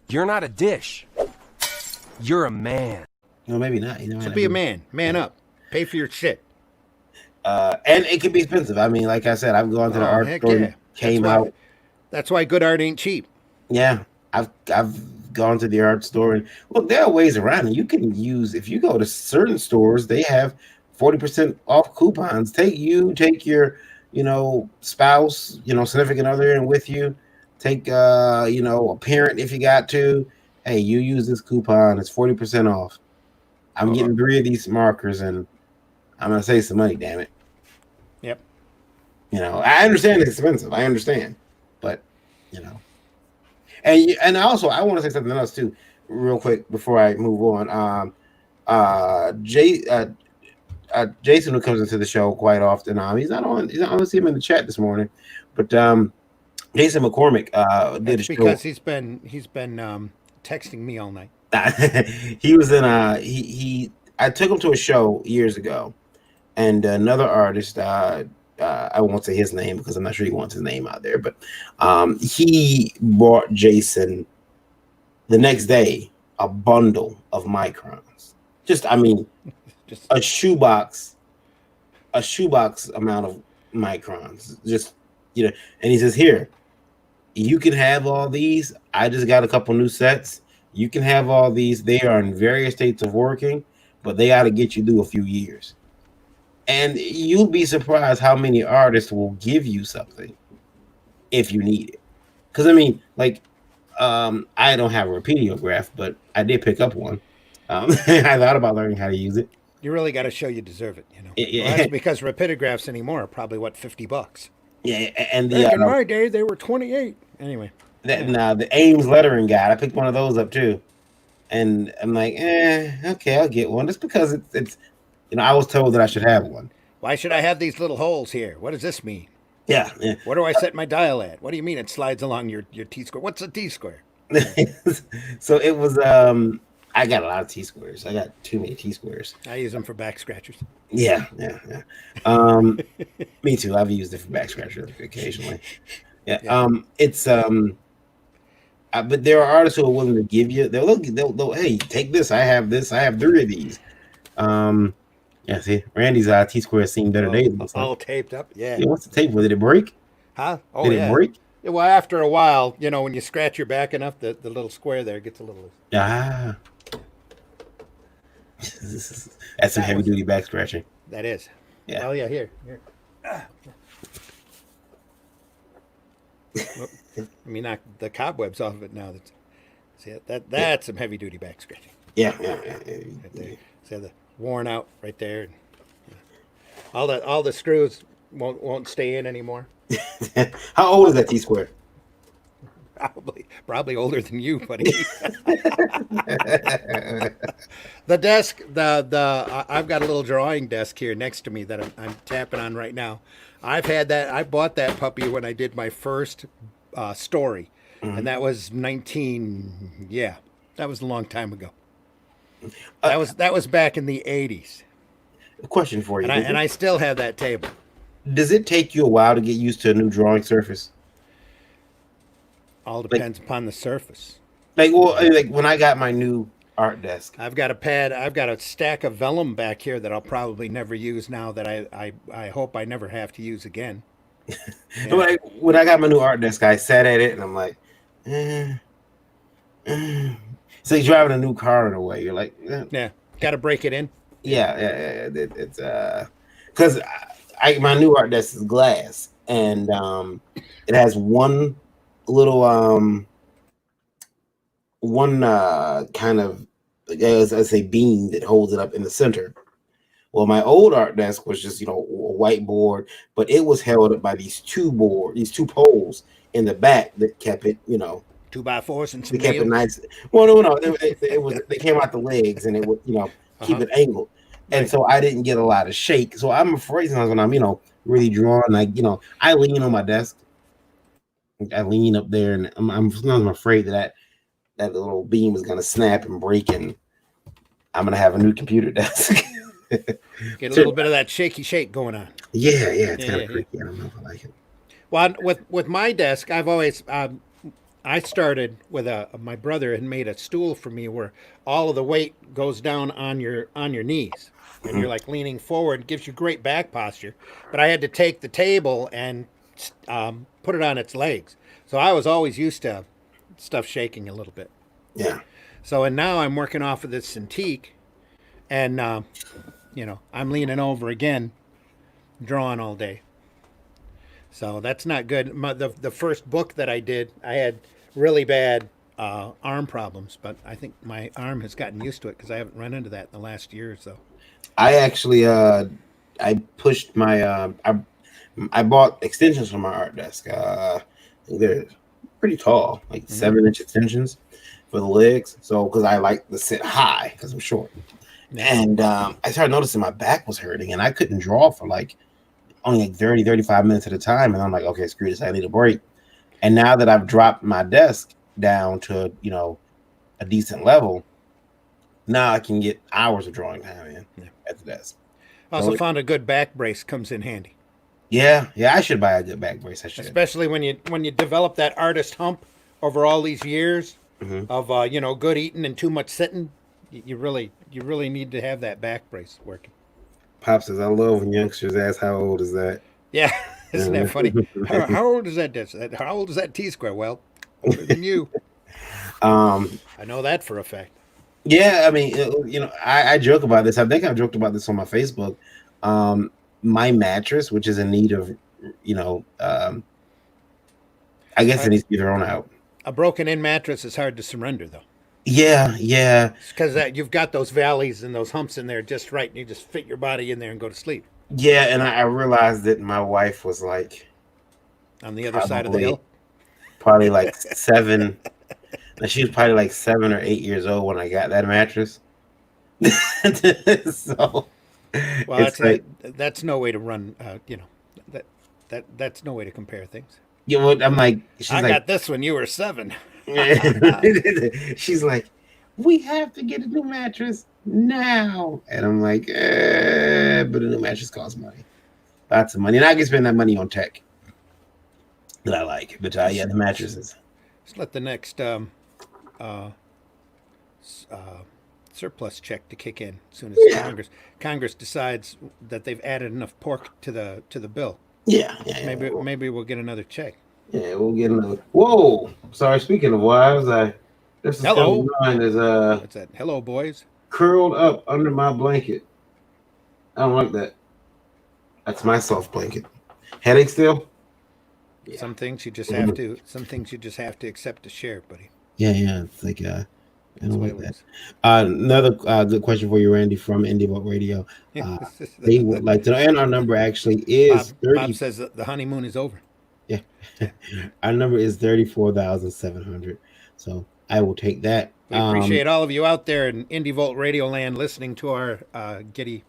You're not a dish. You're a man. No, maybe not. So be a man. Man up. Pay for your shit. And it can be expensive. I mean, like I said, I've gone to the art heck store, yeah. came That's why- out. That's why good art ain't cheap. Yeah, I've gone to the art store, and look, there are ways around it. You can use, if you go to certain stores, they have 40% off coupons. Take your spouse, significant other in with you. Take a parent if you got to. Hey, you use this coupon, it's 40% off. I'm getting 3 of these markers and I'm gonna save some money, damn it. Yep. I understand it's expensive. I understand. But and also I want to say something else too, real quick before I move on. Jason, who comes into the show quite often, he's not on. I don't see him in the chat this morning, but Jason McCormick did That's a show because he's been texting me all night. he was in I took him to a show years ago, and another artist, I won't say his name because I'm not sure he wants his name out there, but he brought Jason the next day a bundle of microns. Just a shoebox amount of microns. Just and he says, "Here, you can have all these. I just got a couple new sets. You can have all these. They are in various states of working, but they got to get you through a few years." And you'll be surprised how many artists will give you something if you need it. Because I mean, like, I don't have a repeatograph, but I did pick up one. I thought about learning how to use it. You really got to show you deserve it, you know. Yeah, Well, that's because rapidographs anymore are probably what, $50. yeah, and Back in my day, they were 28. Anyway, the Ames lettering guide, I picked one of those up too, and I'm like, okay, I'll get one just because it's I was told that I should have one. why should I have these little holes here? What does this mean? Yeah. Where do I set my dial at? What do you mean it slides along your T-square? What's a T-square? So it was I got a lot of T-squares. I got too many T-squares. I use them for back scratchers. Yeah. Me too. I've used it for back scratchers occasionally. Yeah. It's but there are artists who are willing to give you. They'll hey, take this. I have this. I have 3 of these. Yeah. See, Randy's T-square has seen better days. All taped up. Yeah. What's the tape? Did it break? Huh? Oh, Did it break? Yeah, well, after a while, when you scratch your back enough, the little square there gets a little. Ah. That's some heavy duty back scratching. That is. Yeah. Oh yeah, here. Let me knock the cobwebs off of it now. See that's some heavy duty back scratching. Yeah. Right there. See the worn out right there. All the screws won't stay in anymore. How old is that T-square? Probably older than you, buddy. The desk, I've got a little drawing desk here next to me that I'm tapping on right now. I've had that. I bought that puppy when I did my first story, and that was 19. Yeah, that was a long time ago. That was back in the 80s. A question for you. And I still have that table. Does it take you a while to get used to a new drawing surface? All depends upon the surface. Like when I got my new art desk, I've got a pad. I've got a stack of vellum back here that I'll probably never use now. That I hope I never have to use again. Yeah. When I got my new art desk, I sat at it and I'm like, It's like driving a new car in a way. You're like, yeah, got to break it in. Yeah. It's because my new art desk is glass and it has one little kind of as a beam that holds it up in the center. Well, my old art desk was just a whiteboard, but it was held up by these two poles in the back that kept it 2x4s and some they kept nails. it nice. Well, no, they came out the legs and it would keep it angled, and so I didn't get a lot of shake. So I'm afraid sometimes when I'm really drawing, I lean on my desk. I lean up there, and I'm afraid that little beam is gonna snap and break, and I'm gonna have a new computer desk. Get a little bit of that shaky shake going on. Yeah, it's kind of creaky. I don't know if I like it. Well, with my desk, I've always I started with my brother had made a stool for me where all of the weight goes down on your knees, and you're like leaning forward. It gives you great back posture. But I had to take the table and put it on its legs, so I was always used to stuff shaking a little bit. Yeah. So and now I'm working off of this Cintiq, and I'm leaning over again, drawing all day. So that's not good. The first book that I did, I had really bad arm problems, but I think my arm has gotten used to it because I haven't run into that in the last year or so. I actually I pushed my I bought extensions for my art desk. They're pretty tall, like 7-inch extensions for the legs. So because I like to sit high because I'm short. And I started noticing my back was hurting and I couldn't draw for only 30, 35 minutes at a time. And I'm like, okay, screw this. I need a break. And now that I've dropped my desk down to, a decent level, now I can get hours of drawing time in at the desk. Also found a good back brace comes in handy. Yeah. I should buy a good back brace. I should. Especially when you develop that artist hump over all these years of, good eating and too much sitting. You really need to have that back brace working. Pop says, I love when youngsters ask, how old is that? Yeah, isn't that funny? How old is that disc? How old is that T-square? Well, older than you. I know that for a fact. Yeah, I mean, I joke about this. I think I've joked about this on my Facebook. my mattress, which is in need of, I guess it needs to be thrown out. A broken-in mattress is hard to surrender, though. Yeah. Because you've got those valleys and those humps in there just right, and you just fit your body in there and go to sleep. Yeah, and I realized that my wife was like On the other side of the hill? probably like 7. She was probably like 7 or 8 years old when I got that mattress. So, well, that's no way to run. That's no way to compare things. Yeah, well, I'm like, I got this when you were 7. She's like, we have to get a new mattress now, and I'm like, but a new mattress costs money, lots of money, and I can spend that money on tech that I like. But yeah, the mattresses. Just let the next surplus check to kick in as soon as Congress decides that they've added enough pork to the bill. Yeah. Maybe we'll get another check. Yeah, we'll get another. Whoa! Sorry. Speaking of wives, this is hello. Mine is What's that? Hello, boys. Curled up under my blanket. I don't like that. That's my soft blanket. Headache still? Yeah. Some things you just have to. Some things you just have to accept to share, buddy. Yeah. It's like I don't like that. Another good question for you, Randy, from Indie Vote Radio. They would like to know, and our number actually is Bob says that the honeymoon is over. Yeah. Our number is 34,700. So I will take that. We appreciate all of you out there in Indie Volt Radio land listening to our giddy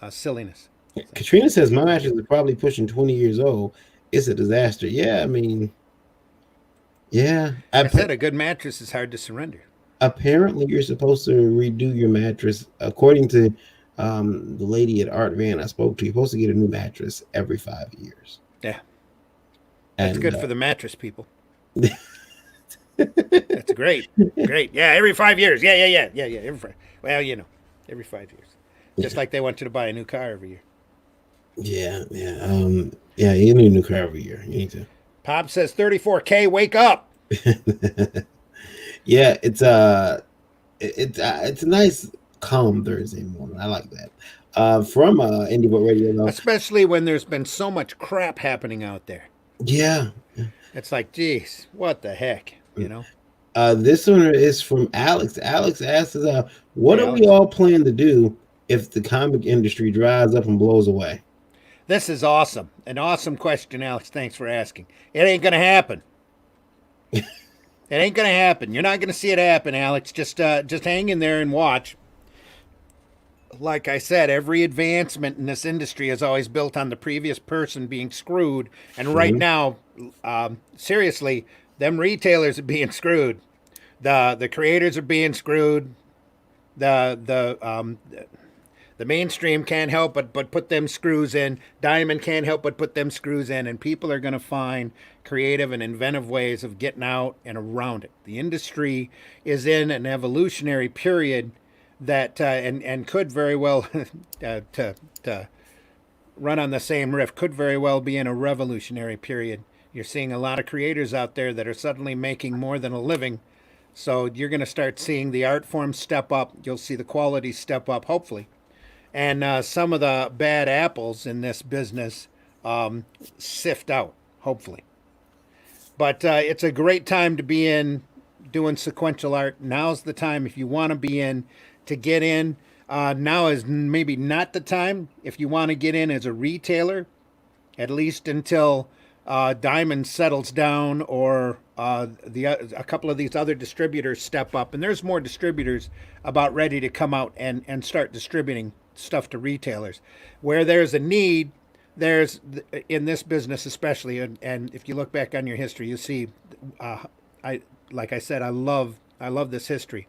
silliness. So. Katrina says my mattress is probably pushing 20 years old. It's a disaster. Yeah, I mean, yeah. I said a good mattress is hard to surrender. Apparently, you're supposed to redo your mattress. According to the lady at Art Van I spoke to, you're supposed to get a new mattress every 5 years. Yeah. That's good for the mattress people. That's great. Yeah, every 5 years. Yeah. Every 5 years. Just like they want you to buy a new car every year. Yeah. Yeah, you need a new car every year. You need to. Pop says 34K, wake up. Yeah, it's a nice calm Thursday morning. I like that. From Indie Vote Radio, though. Especially when there's been so much crap happening out there. Yeah. It's like, geez, what the heck, you know? This one is from Alex. Alex asks us, what are we all planning to do if the comic industry dries up and blows away? This is awesome. An awesome question, Alex. Thanks for asking. It ain't going to happen. It ain't going to happen. You're not going to see it happen, Alex. Just hang in there and watch. Like I said, every advancement in this industry is always built on the previous person being screwed. And right now, seriously, them retailers are being screwed. The creators are being screwed. The mainstream can't help but put them screws in. Diamond can't help but put them screws in. And people are going to find creative and inventive ways of getting out and around it. The industry is in an evolutionary period that and could very well to run on the same riff, could very well be in a revolutionary period. You're seeing a lot of creators out there that are suddenly making more than a living. So you're going to start seeing the art form step up. You'll see the quality step up, hopefully. And some of the bad apples in this business sift out, hopefully. But it's a great time to be in doing sequential art. Now's the time if you want to be in, to get in. Now is maybe not the time if you want to get in as a retailer, at least until Diamond settles down or a couple of these other distributors step up. And there's more distributors about ready to come out and start distributing stuff to retailers. Where there's a need, there's, in this business especially, and if you look back on your history, you see, like I said, I love this history.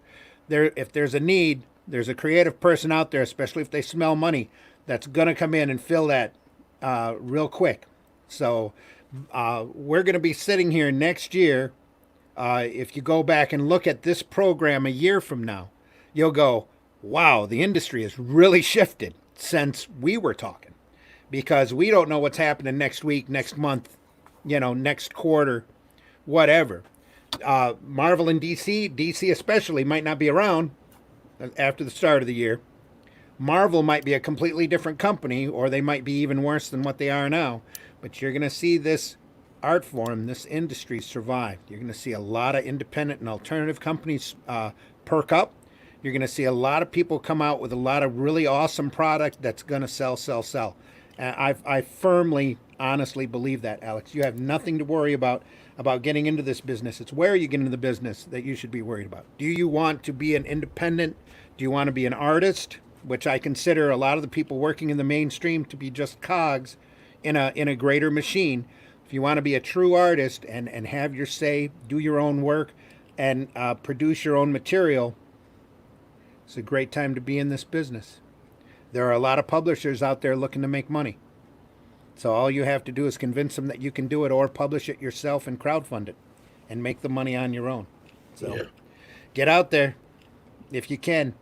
If there's a need, there's a creative person out there, especially if they smell money, that's going to come in and fill that real quick. So we're going to be sitting here next year. If you go back and look at this program a year from now, you'll go, wow, the industry has really shifted since we were talking, because we don't know what's happening next week, next month, next quarter, whatever. Marvel and DC especially might not be around after the start of the year. Marvel might be a completely different company, or they might be even worse than what they are now. But you're going to see this art form, this industry survive. You're going to see a lot of independent and alternative companies perk up. You're going to see a lot of people come out with a lot of really awesome product that's going to sell. And I firmly, honestly believe that, Alex. You have nothing to worry about getting into this business. It's where you get into the business that you should be worried about. Do you want to be an independent? Do you want to be an artist? Which I consider a lot of the people working in the mainstream to be just cogs in a greater machine. If you want to be a true artist and have your say, do your own work, and produce your own material, it's a great time to be in this business. There are a lot of publishers out there looking to make money. So all you have to do is convince them that you can do it, or publish it yourself and crowdfund it and make the money on your own. So get out there if you can.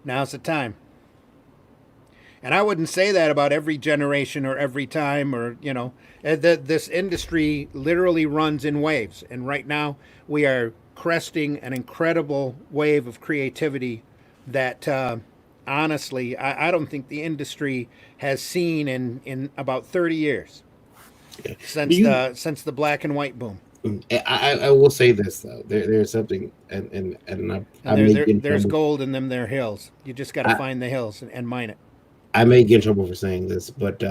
Now's the time. And I wouldn't say that about every generation or every time, or, this industry literally runs in waves. And right now we are cresting an incredible wave of creativity that, honestly, I don't think the industry has seen in about 30 years since the black and white boom. I will say this though, there's something, and there's gold in them there hills. You just got to find the hills and mine it. I may get in trouble for saying this, but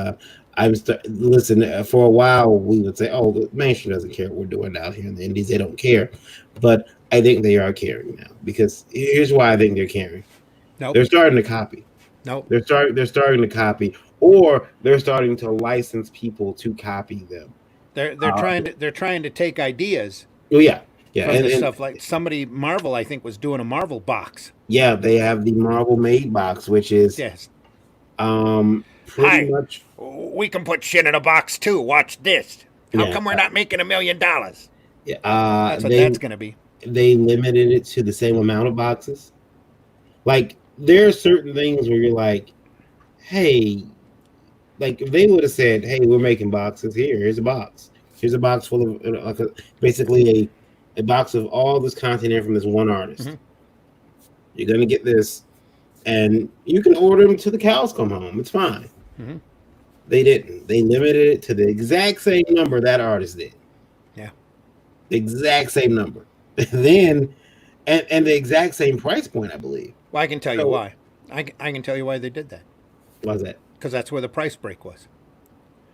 listen. For a while, we would say, "Oh, the mainstream doesn't care what we're doing out here in the Indies; they don't care." But I think they are caring now, because here's why I think they're caring. Nope. They're starting to copy. Nope. They're starting to copy, or they're starting to license people to copy them. They're trying to take ideas. Oh yeah. And stuff like Marvel, I think, was doing a Marvel box. Yeah, they have the Marvel made box, which is pretty much. We can put shit in a box too. Watch this. How come we're not making $1 million? Yeah, that's what that's going to be. They limited it to the same amount of boxes. Like, there are certain things where you're like, hey, like if they would have said, hey, we're making boxes. Here's a box. Here's a box full of basically a box of all this content here from this one artist. Mm-hmm. You're going to get this, and you can order them till the cows come home. It's fine. Mm-hmm. They didn't. They limited it to the exact same number that artist did. Yeah. The exact same number. Then, and the exact same price point, I believe. Well, I can tell you why. I can tell you why they did that. Why's that? Because that's where the price break was.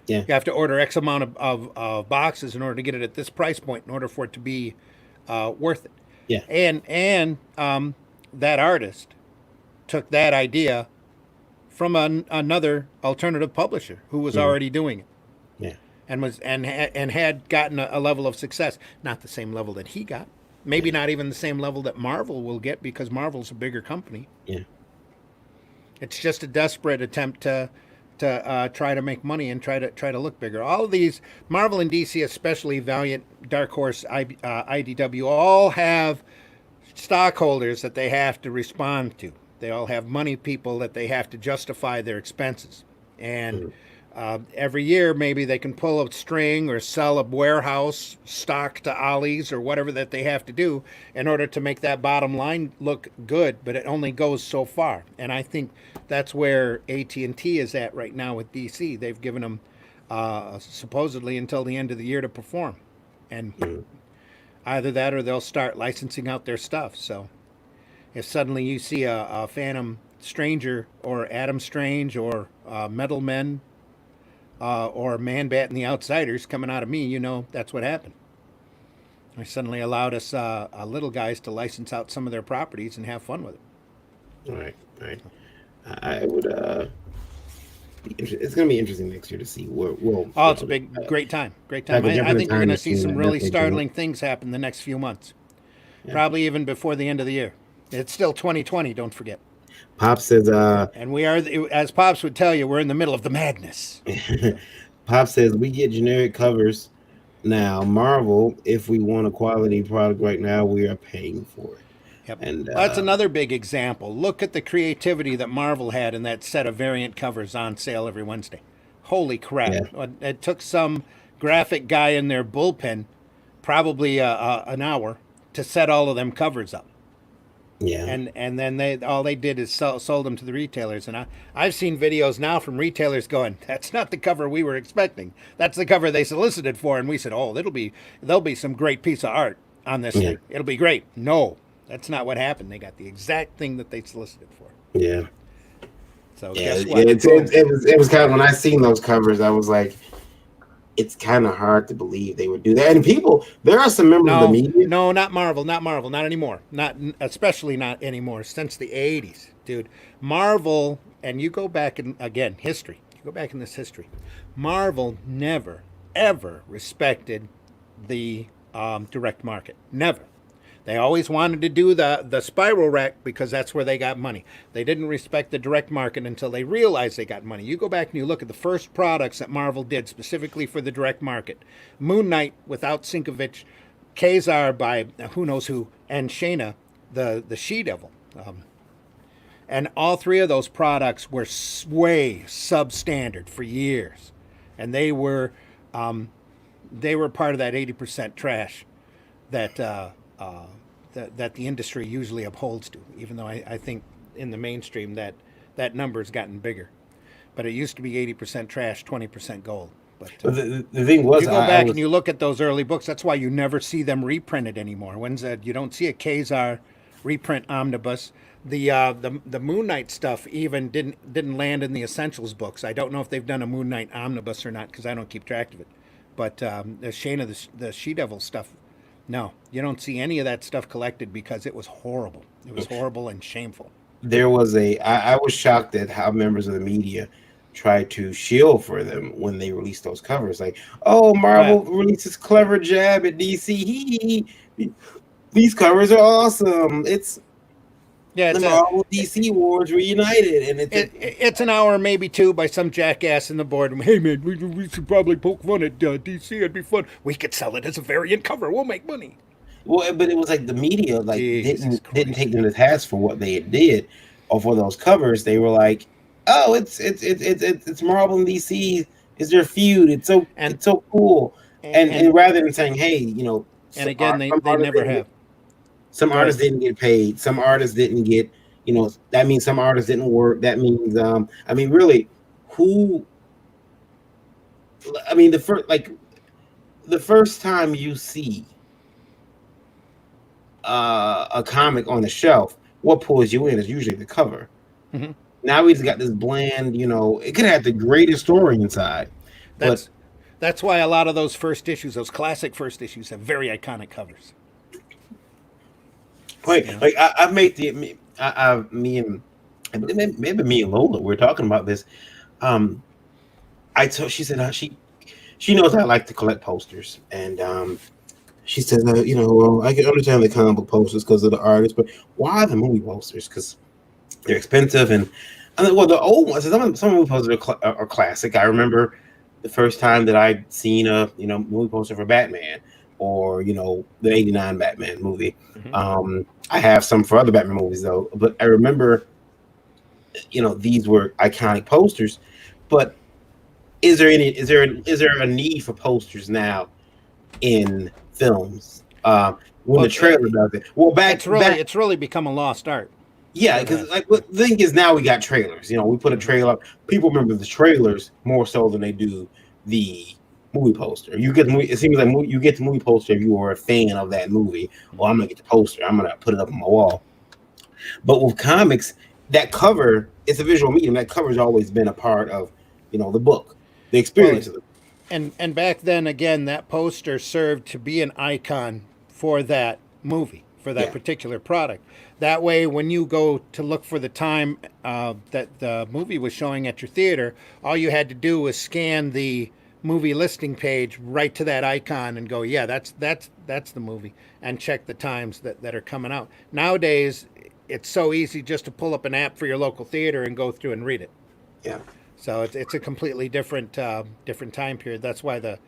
Yeah. You have to order X amount of boxes in order to get it at this price point in order for it to be worth it. Yeah. And that artist took that idea from another alternative publisher who was already doing it. Yeah. And had gotten a level of success. Not the same level that he got. Maybe not even the same level that Marvel will get, because Marvel's a bigger company. Yeah. It's just a desperate attempt to try to make money and try to look bigger. All of these, Marvel and DC especially, Valiant, Dark Horse, IDW, all have stockholders that they have to respond to. They all have money people that they have to justify their expenses. And every year maybe they can pull a string or sell a warehouse stock to Ollie's or whatever that they have to do in order to make that bottom line look good, but it only goes so far. And I think that's where AT&T is at right now with DC. They've given them supposedly until the end of the year to perform. And either that or they'll start licensing out their stuff. So if suddenly you see a Phantom Stranger or Adam Strange or Metal Men or Man-Bat and the Outsiders coming out of me, you know that's what happened. They suddenly allowed us little guys to license out some of their properties and have fun with it. All right. I would. It's going to be interesting next year to see where. It's a great time. I think we're going to see some really startling things happen the next few months. Yeah. Probably even before the end of the year. It's still 2020. Don't forget. Pops says, and we are, as Pops would tell you, we're in the middle of the madness. Pops says we get generic covers now. Marvel, if we want a quality product right now, we are paying for it. Yep. And that's another big example. Look at the creativity that Marvel had in that set of variant covers on sale every Wednesday. Holy crap. Yeah. It took some graphic guy in their bullpen probably an hour to set all of them covers up. Yeah. And then all they did is sold them to the retailers. And I've seen videos now from retailers going, "That's not the cover we were expecting. That's the cover they solicited for." And we said, "Oh, there'll be some great piece of art on this Yeah. thing. It'll be great." No, that's not what happened. They got the exact thing that they solicited for. Yeah. So Yeah. guess what? It was kind of, when I seen those covers, I was like, it's kind of hard to believe they would do that. And people, there are some members of the media. No, not Marvel, not anymore. Not especially not anymore. Since the '80s, dude. Marvel, and you go back in again history. You go back in this history. Marvel never ever respected the direct market. Never. They always wanted to do the spiral rack because that's where they got money. They didn't respect the direct market until they realized they got money. You go back and you look at the first products that Marvel did specifically for the direct market. Moon Knight without Sinkovich, Kazar by who knows who, and Shayna, the She-Devil. And all three of those products were way substandard for years. And they were part of that 80% trash that that the industry usually upholds to, even though I think in the mainstream that number's gotten bigger. But it used to be 80% trash, 20% gold. But The thing was, you go back and you look at those early books. That's why you never see them reprinted anymore. You don't see a Kazar reprint omnibus. The Moon Knight stuff even didn't land in the Essentials books. I don't know if they've done a Moon Knight omnibus or not because I don't keep track of it. But the Shayna, the She-Devil stuff, no, you don't see any of that stuff collected because it was horrible. It was horrible and shameful. there was I was shocked at how members of the media tried to shield for them when they released those covers. Like, oh, Marvel releases clever jab at DC. These covers are awesome. It's the Marvel DC wars reunited, and it's an hour, maybe two, by some jackass in the boardroom. Hey man, we should probably poke fun at DC. It'd be fun. We could sell it as a variant cover. We'll make money. Well, but it was like the media didn't take them to task for what they did, or for those covers. They were like, oh, it's Marvel and DC is their feud. It's so cool. And rather than saying, hey, and again, they never have. Some artists didn't get paid. Some artists didn't get, that means some artists didn't work. That means, really, the first time you see a comic on the shelf, what pulls you in is usually the cover. Mm-hmm. Now we just got this bland, it could have the greatest story inside. That's why a lot of those first issues, those classic first issues, have very iconic covers. Like I've made me and Lola, we're talking about this. She said she knows I like to collect posters, and she said well, I can understand the comic book posters because of the artists, but why the movie posters? Because they're expensive, and the old ones. Some movie posters are classic. I remember the first time that I'd seen a movie poster for Batman, or the '89 Batman movie. Mm-hmm. I have some for other Batman movies though, but I remember these were iconic posters. But is there a need for posters now in films when the trailer does it? Well, it's really become a lost art. Yeah, because the thing is, now we got trailers. We put a trailer up. People remember the trailers more so than they do the movie poster. It seems like you get the movie poster if you are a fan of that movie. Well, I'm gonna get the poster. I'm gonna put it up on my wall. But with comics, that cover, it's a visual medium. That cover's always been a part of the book, the experience of it. And back then, again, that poster served to be an icon for that movie, for that particular product. That way, when you go to look for the time that the movie was showing at your theater, all you had to do was scan the movie listing page right to that icon and go, yeah, that's the movie, and check the times that are coming out. Nowadays, it's so easy just to pull up an app for your local theater and go through and read it. Yeah. So it's a completely different time period. That's why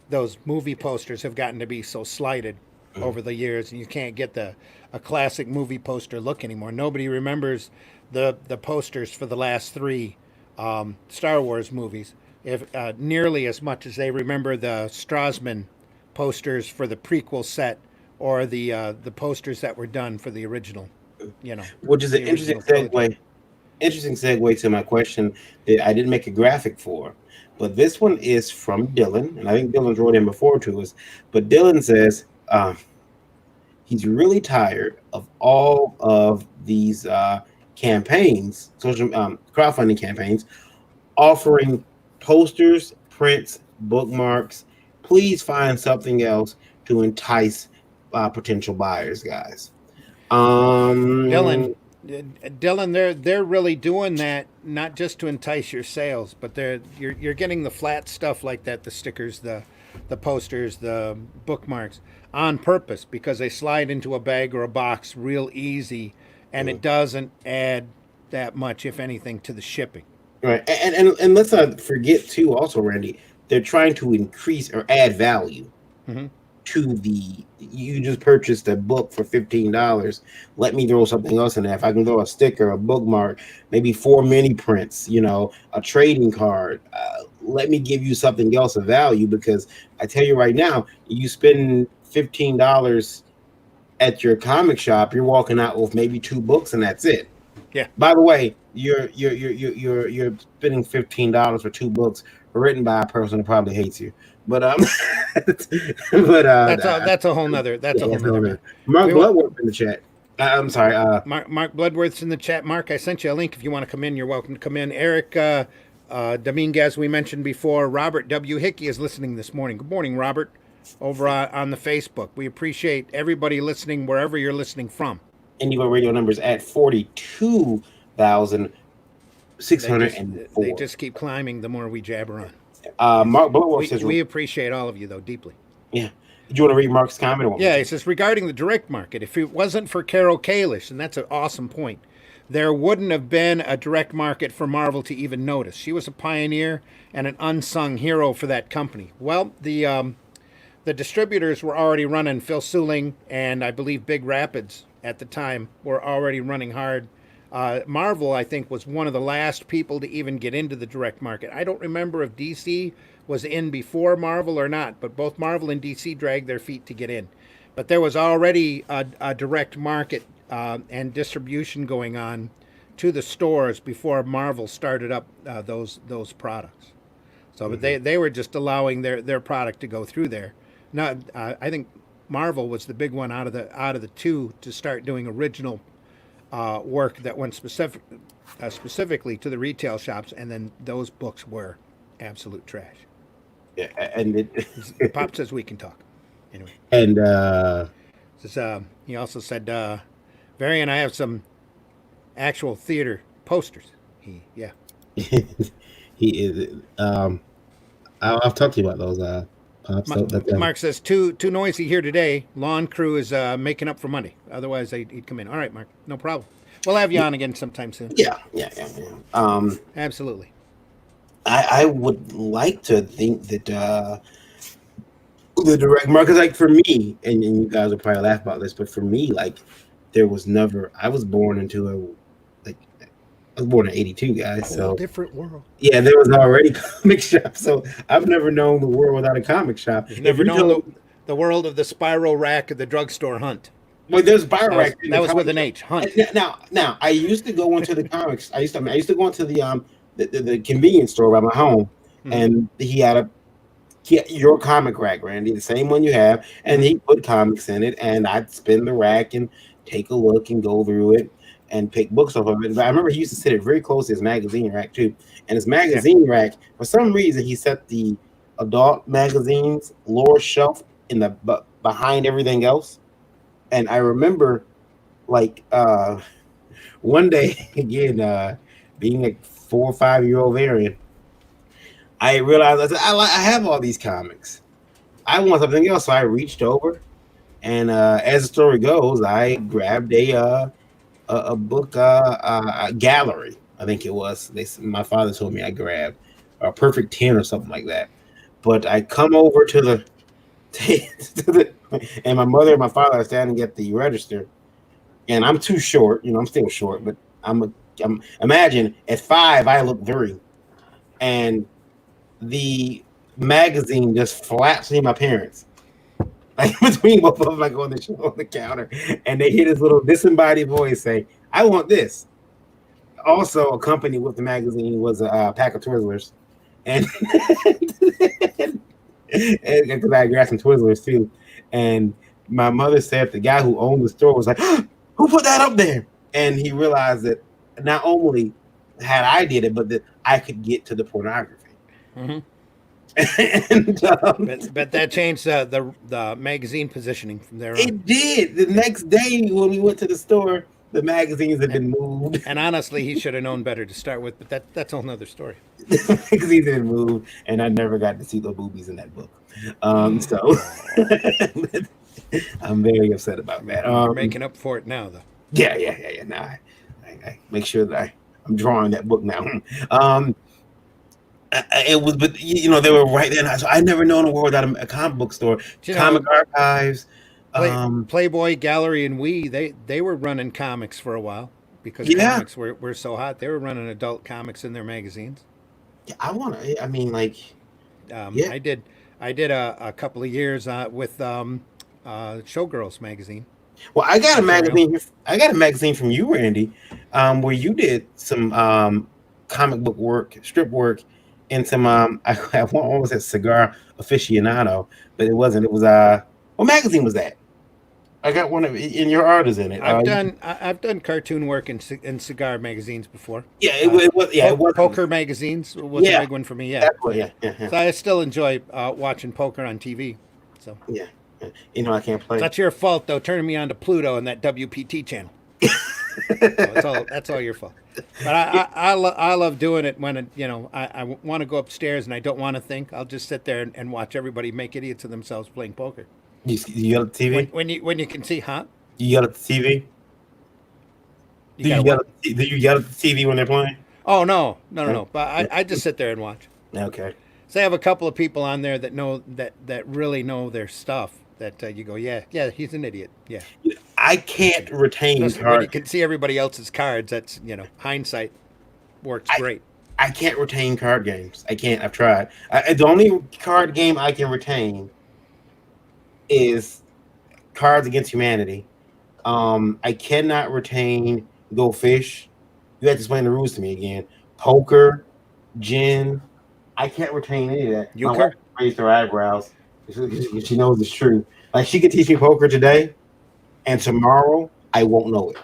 those movie posters have gotten to be so slighted over the years, and you can't get a classic movie poster look anymore. Nobody remembers the posters for the last three Star Wars movies nearly as much as they remember the Strassman posters for the prequel set or the posters that were done for the original which is an the interesting original trilogy. segue. Interesting segue to my question that I didn't make a graphic for, but this one is from Dylan, and I think Dylan's wrote in before to us. But Dylan says he's really tired of all of these campaigns, social crowdfunding campaigns, offering posters, prints, bookmarks. Please find something else to entice potential buyers, guys. Dylan, they're really doing that not just to entice your sales, but you're getting the flat stuff like that, the stickers, the posters, the bookmarks on purpose because they slide into a bag or a box real easy, and it doesn't add that much, if anything, to the shipping. Right, and let's not forget too. Also, Randy, they're trying to increase or add value to the. You just purchased a book for $15. Let me throw something else in there. If I can throw a sticker, a bookmark, maybe 4 mini prints, a trading card. Let me give you something else of value because I tell you right now, you spend $15 at your comic shop, you're walking out with maybe 2 books and that's it. Yeah. By the way, you're spending $15 for 2 books written by a person who probably hates you. But that's a whole nother matter. Mark Bloodworth in the chat. I'm sorry. Mark Bloodworth's in the chat. Mark, I sent you a link. If you want to come in, you're welcome to come in. Eric Dominguez, we mentioned before. Robert W. Hickey is listening this morning. Good morning, Robert, over on the Facebook. We appreciate everybody listening wherever you're listening from. Indie Vote Radio numbers at 42,604. They just keep climbing the more we jabber on. Mark Bloodworth says we appreciate all of you, though, deeply. Yeah. Do you want to read Mark's comment? Yeah, he says, regarding the direct market, if it wasn't for Carol Kalish, and that's an awesome point, there wouldn't have been a direct market for Marvel to even notice. She was a pioneer and an unsung hero for that company. Well, the distributors were already running. Phil Suling and I believe Big Rapids at the time were already running hard. Marvel, I think, was one of the last people to even get into the direct market. I don't remember if DC was in before Marvel or not, but both Marvel and DC dragged their feet to get in. But there was already a direct market and distribution going on to the stores before Marvel started up those products. So, but they were just allowing their product to go through there. Now, I think Marvel was the big one out of the two to start doing original work that went specifically to the retail shops, and then those books were absolute trash. Yeah, and Pop says we can talk. Anyway. And he also said, Barry and I have some actual theater posters. He is. I'll talk to you about those. Pops. Mark says too noisy here today. Lawn crew is making up for Monday. Otherwise, he'd come in. All right, Mark, no problem. We'll have you on again sometime soon. Yeah. Absolutely. I would like to think that the direct market, like for me, and you guys will probably laugh about this, but for me, like there was never. I was born into I was born in '82, guys. So different world. Yeah, there was already comic shop. So I've never known the world without a comic shop. You've never known the world of the spiral rack of the drugstore hunt. Well, there's spiral rack. That was with an H. Hunt. Now, I used to go into the comics. I used to go into the convenience store by my home, and he had your comic rack, Randy, the same one you have, and he put comics in it, and I'd spin the rack and take a look and go through it and pick books off of it. But I remember he used to sit it very close to his magazine rack too. And his magazine rack, for some reason, he set the adult magazines lower shelf in the behind everything else. And I remember, like, one day again, being a 4 or 5 year old variant, I realized I have all these comics. I want something else, so I reached over, and as the story goes, I grabbed a book gallery. I think it was. My father told me I grabbed a Perfect 10 or something like that. But I come over to the and my mother and my father are standing at the register, and I'm too short. I'm still short, but I'm imagine at 5 I look 3, and the magazine just flaps me my parents, like between both of them, like on the counter, and they hear this little disembodied voice say, "I want this." Also, accompanied with the magazine was a pack of Twizzlers, and because I grabbed some Twizzlers too, and my mother said the guy who owned the store was like, "Who put that up there?" And he realized that not only had I did it, but that I could get to the pornography. Mm-hmm. And but that changed the magazine positioning from there on. it did. The next day when we went to the store, the magazines had been moved. And honestly, he should have known better to start with. But that's a whole nother story. The magazines had moved, and I never got to see the boobies in that book. So I'm very upset about that. You're making up for it now, though. Yeah. Now I make sure that I'm drawing that book now. It was, but you know, they were right there. So I never known a world without a comic book store, comic archives. Playboy Gallery and they were running comics for a while because comics were so hot. They were running adult comics in their magazines. Yeah, I mean, like, I did a couple of years with Showgirls magazine. Well, I got a magazine. I got a magazine from you, Randy, where you did some comic book work, strip work, and some. I almost said cigar aficionado, but it wasn't. It was what magazine was that? I got one of in your art is in it. I've done cartoon work in cigar magazines before. Yeah, it was. Yeah, it was poker magazines was a big one for me. Yeah, yeah. So I still enjoy watching poker on TV. So yeah. You know I can't play. That's your fault though, turning me on to Pluto and that WPT channel. So that's all your fault. But I love doing it when I want to go upstairs and I don't want to think. I'll just sit there and watch everybody make idiots of themselves playing poker. You yell at the TV? When you can see, huh? You yell at the TV? Do you yell at the TV when they're playing? Oh no. But I just sit there and watch. Okay. So I have a couple of people on there that really know their stuff. That you go, yeah, he's an idiot. Yeah. I can't retain cards. When you can see everybody else's cards, that's hindsight works great. I can't retain card games. I can't. I've tried. The only card game I can retain is Cards Against Humanity. I cannot retain Go Fish. You have to explain the rules to me again. Poker, gin. I can't retain any of that. Euchre? My wife raised her eyebrows. She knows it's true. Like she could teach me poker today, and tomorrow I won't know it.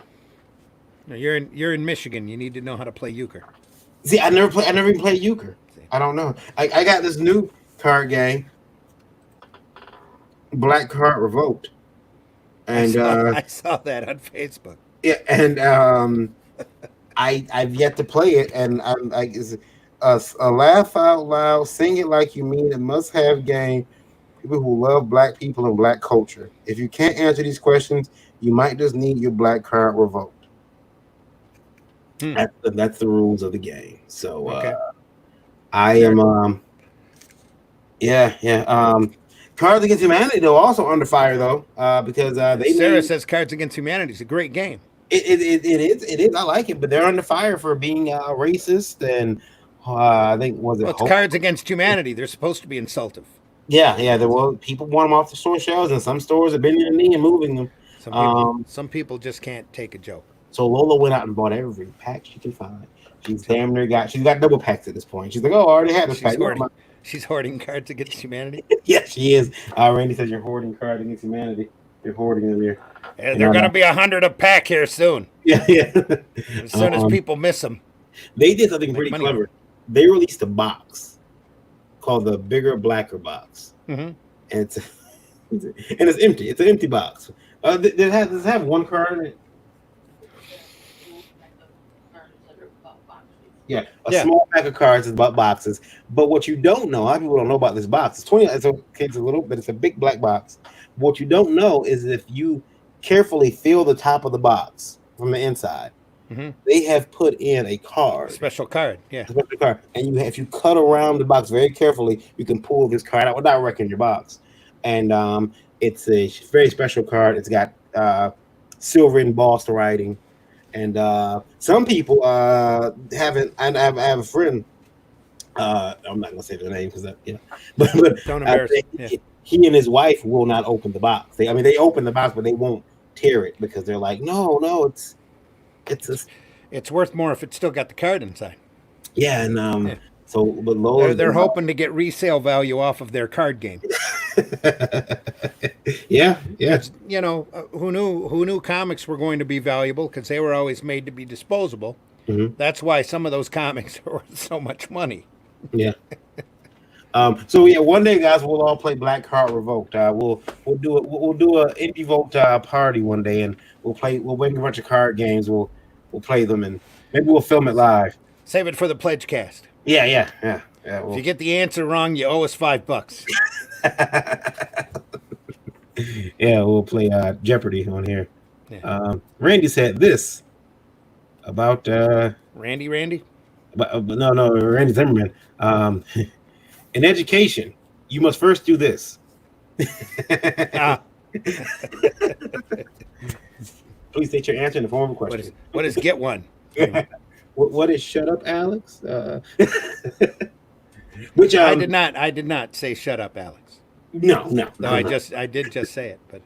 No, you're in Michigan. You need to know how to play euchre. See, I never even played euchre. I don't know. I got this new card game, Black Card Revoked, and I saw that on Facebook. Yeah, and I've yet to play it, and I'm like, it's a laugh out loud, sing it like you mean it, must have game. People who love black people and black culture. If you can't answer these questions, you might just need your black card revoked. That's the rules of the game. So I am Cards Against Humanity though also under fire though because Sarah says Cards Against Humanity is a great game. It is. I like it, but they're under fire for being racist and I think it's Cards Against Humanity. They're supposed to be insultive. Yeah. People want them off the store shelves, and some stores have bending the knee and moving them. Some people just can't take a joke. So Lola went out and bought every pack she can find. She's got double packs at this point. She's like, oh, I already had this pack. She's hoarding Cards Against Humanity. Yeah, she is. Randy says you're hoarding Cards Against Humanity. You're hoarding them here. Yeah, they're going to be 100 a pack here soon. Yeah. As soon as people miss them. They did something pretty clever. They released a box called the Bigger Blacker box, and it's empty. It's an empty box. Does it have one card in it? Yeah, small pack of cards is about boxes. But what you don't know, a lot of people don't know about this box. It's 20. It's a little, but it's a big black box. What you don't know is if you carefully feel the top of the box from the inside, they have put in a card, special card, and if you cut around the box very carefully, you can pull this card out without wrecking your box. And it's a very special card. It's got silver embossed writing. And some people haven't. And I have a friend. I'm not gonna say their name because but don't embarrass. he and his wife will not open the box. They open the box, but they won't tear it because they're like, no, It's worth more if it's still got the card inside. yeah, and Yeah. so but Lola, They're hoping to get resale value off of their card game. yeah. You know, who knew comics were going to be valuable because they were always made to be disposable. Mhm. That's why some of those comics are worth so much money. Yeah. So yeah, one day, guys, we'll all play Black Card Revoked. We'll do it. We'll do a Indie Vote party one day, and we'll bring a bunch of card games. We'll play them, and maybe we'll film it live. Save it for the pledge cast. Yeah. If you get the answer wrong, you owe us $5. Yeah, we'll play Jeopardy on here. Yeah. Randy said this about Randy. but no, Randy Zimmerman. In education, you must first do this. Please state your answer in the form of a question. What is get one? What is shut up, Alex? Which I did not say shut up, Alex. No. I did just say it, but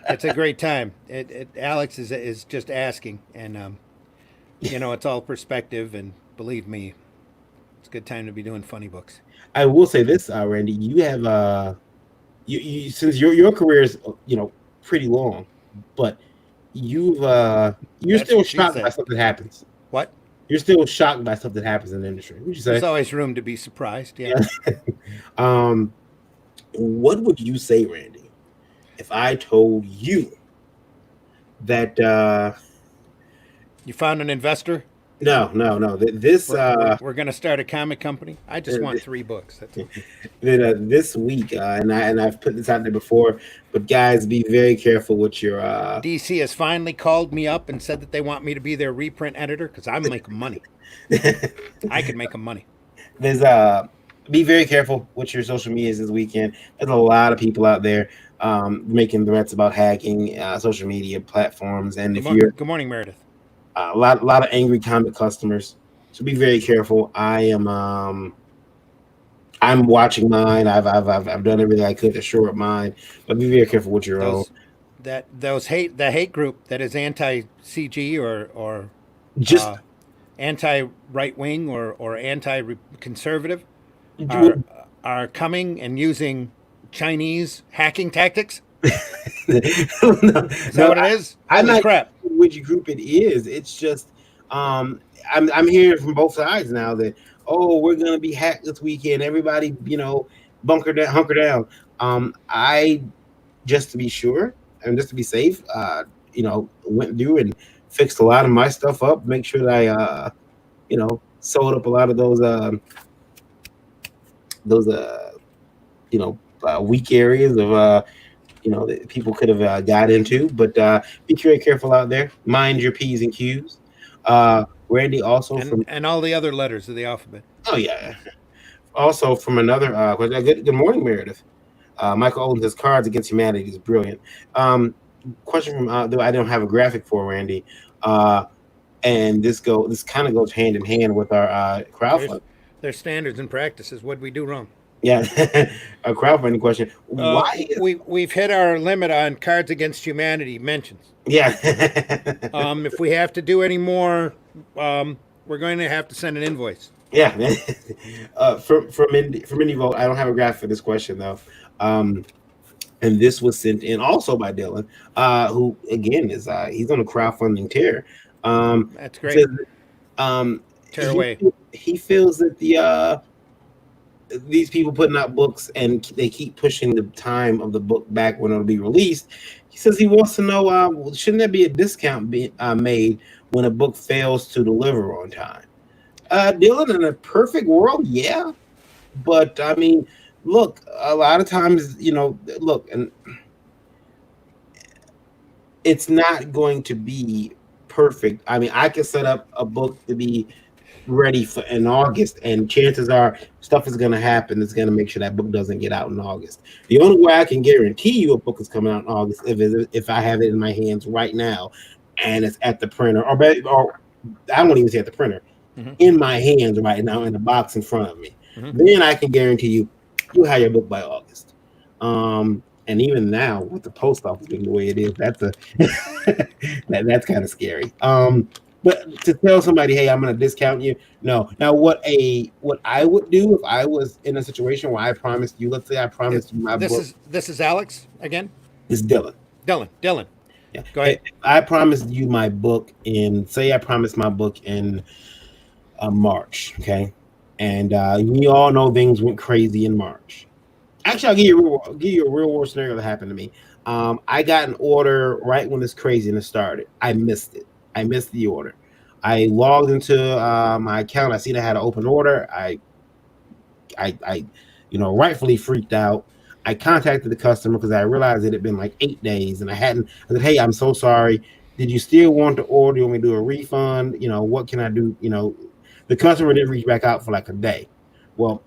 it's a great time. Alex is just asking, and you know, it's all perspective, and believe me, it's a good time to be doing funny books. I will say this, Randy. You have you since your career is pretty long, but you're That's still what she shocked said. by something that happens. What? You're still shocked by something that happens in the industry. Would you say? There's always room to be surprised. Yeah. What would you say, Randy, if I told you that You found an investor? no, this We're going to start a comic company. I just want 3 books. That's all. this week, and I've put this out there before, but guys, be very careful with your DC has finally called me up and said that they want me to be their reprint editor because I'm making money. I could make them money. There's be very careful with your social medias this weekend. There's a lot of people out there making threats about hacking social media platforms, and if you're Good morning, Meredith. a lot of angry comic customers, so be very careful. I'm watching mine. I've done everything I could to shore up mine, but be very careful with your own. The hate group that is anti CG or Just anti right wing or anti conservative are coming and using Chinese hacking tactics. no, Is that what it is? I'm Holy not crap. sure which group it is. It's just I'm hearing from both sides now that we're gonna be hacked this weekend. Everybody, hunker down. I just to be sure and just to be safe, went through and fixed a lot of my stuff up. Make sure that I sold up a lot of those weak areas of that people could have got into, but be very careful out there. Mind your P's and Q's. Randy also and all the other letters of the alphabet. Oh yeah. Also from another good morning, Meredith. Michael Owen says Cards Against Humanity is brilliant. Question from I don't have a graphic for Randy. And this kind of goes hand in hand with our crowdfunding. There's standards and practices. What did we do wrong? Yeah, a crowdfunding question. Why? We've hit our limit on Cards Against Humanity mentions. Yeah. If we have to do any more, we're going to have to send an invoice. Yeah. From Indie Vote, I don't have a graph for this question though. And this was sent in also by Dylan, who again is he's on a crowdfunding tear. That's great. Tear away. He feels that these people putting out books and they keep pushing the time of the book back when it'll be released. He says he wants to know, shouldn't there be a discount made when a book fails to deliver on time? Dylan, in a perfect world, yeah. But I mean, look, a lot of times, and it's not going to be perfect. I mean, I can set up a book to be ready for in August, and chances are stuff is going to happen that's going to make sure that book doesn't get out in August. The only way I can guarantee you a book is coming out in August if I have it in my hands right now and it's at the printer, or I won't even say at the printer, in my hands right now in the box in front of me. Then I can guarantee you'll have your book by August. And even now with the post office being the way it is, that's that's kind of scary. But to tell somebody, hey, I'm going to discount you. No. Now, what I would do if I was in a situation where I promised you, let's say I promised you my book. This is Alex again. It's Dylan. Dylan. Yeah. Go ahead. If I promised you my book I promised my book in March, okay, and you all know things went crazy in March. Actually, I'll give you a real world scenario that happened to me. I got an order right when this craziness started. I missed it. I missed the order. I logged into my account. I seen I had an open order. I rightfully freaked out. I contacted the customer because I realized it had been like 8 days and I hadn't. I said, "Hey, I'm so sorry. Did you still want to order? You want me to do a refund? What can I do?" The customer didn't reach back out for like a day. Well,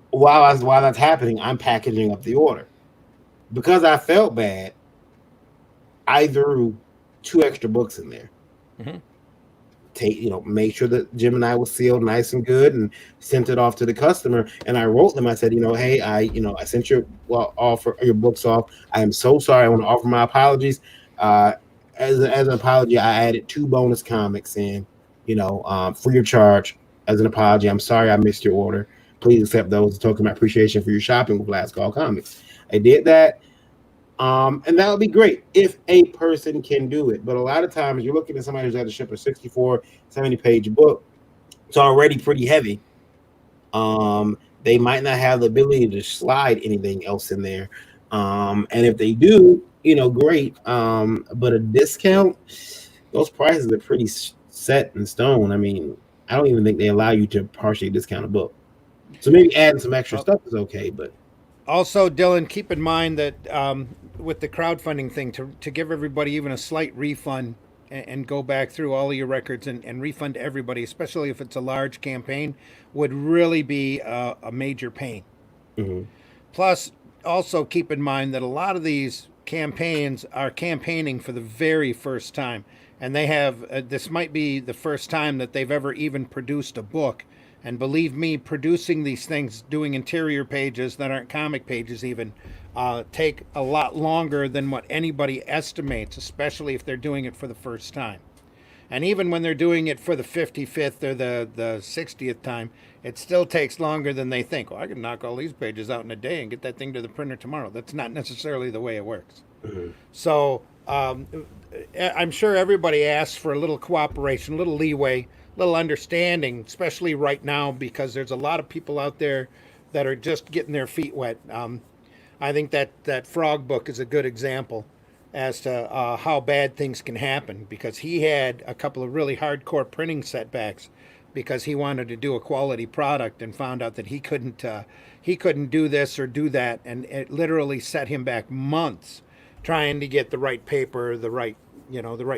while that's happening, I'm packaging up the order. Because I felt bad, I threw 2 extra books in there. Mm-hmm. Make sure that Gemini was sealed nice and good and sent it off to the customer. And I wrote them. I said, hey, I sent your books off. I am so sorry. I want to offer my apologies. As an apology, I added 2 bonus comics in, free of charge as an apology. I'm sorry I missed your order. Please accept those as a token of my appreciation for your shopping with Last Call Comics. I did that. And that would be great if a person can do it. But a lot of times you're looking at somebody who's had to ship a 64, 70-page book. It's already pretty heavy. They might not have the ability to slide anything else in there. And if they do, great. But a discount, those prices are pretty set in stone. I mean, I don't even think they allow you to partially discount a book. So maybe adding some extra stuff is okay, but also, Dylan, keep in mind that with the crowdfunding thing, to give everybody even a slight refund and go back through all of your records and refund everybody, especially if it's a large campaign, would really be a major pain. Mm-hmm. Plus, also keep in mind that a lot of these campaigns are campaigning for the very first time. And they have, this might be the first time that they've ever even produced a book. And believe me, producing these things, doing interior pages that aren't comic pages even, take a lot longer than what anybody estimates, especially if they're doing it for the first time. And even when they're doing it for the 55th or the 60th time, it still takes longer than they think. Well, I can knock all these pages out in a day and get that thing to the printer tomorrow. That's not necessarily the way it works. Mm-hmm. So I'm sure everybody asks for a little cooperation, a little leeway, little understanding, especially right now, because there's a lot of people out there that are just getting their feet wet. I think that Frog book is a good example as to how bad things can happen, because he had a couple of really hardcore printing setbacks because he wanted to do a quality product and found out that he couldn't do this or do that, and it literally set him back months trying to get the right paper, the right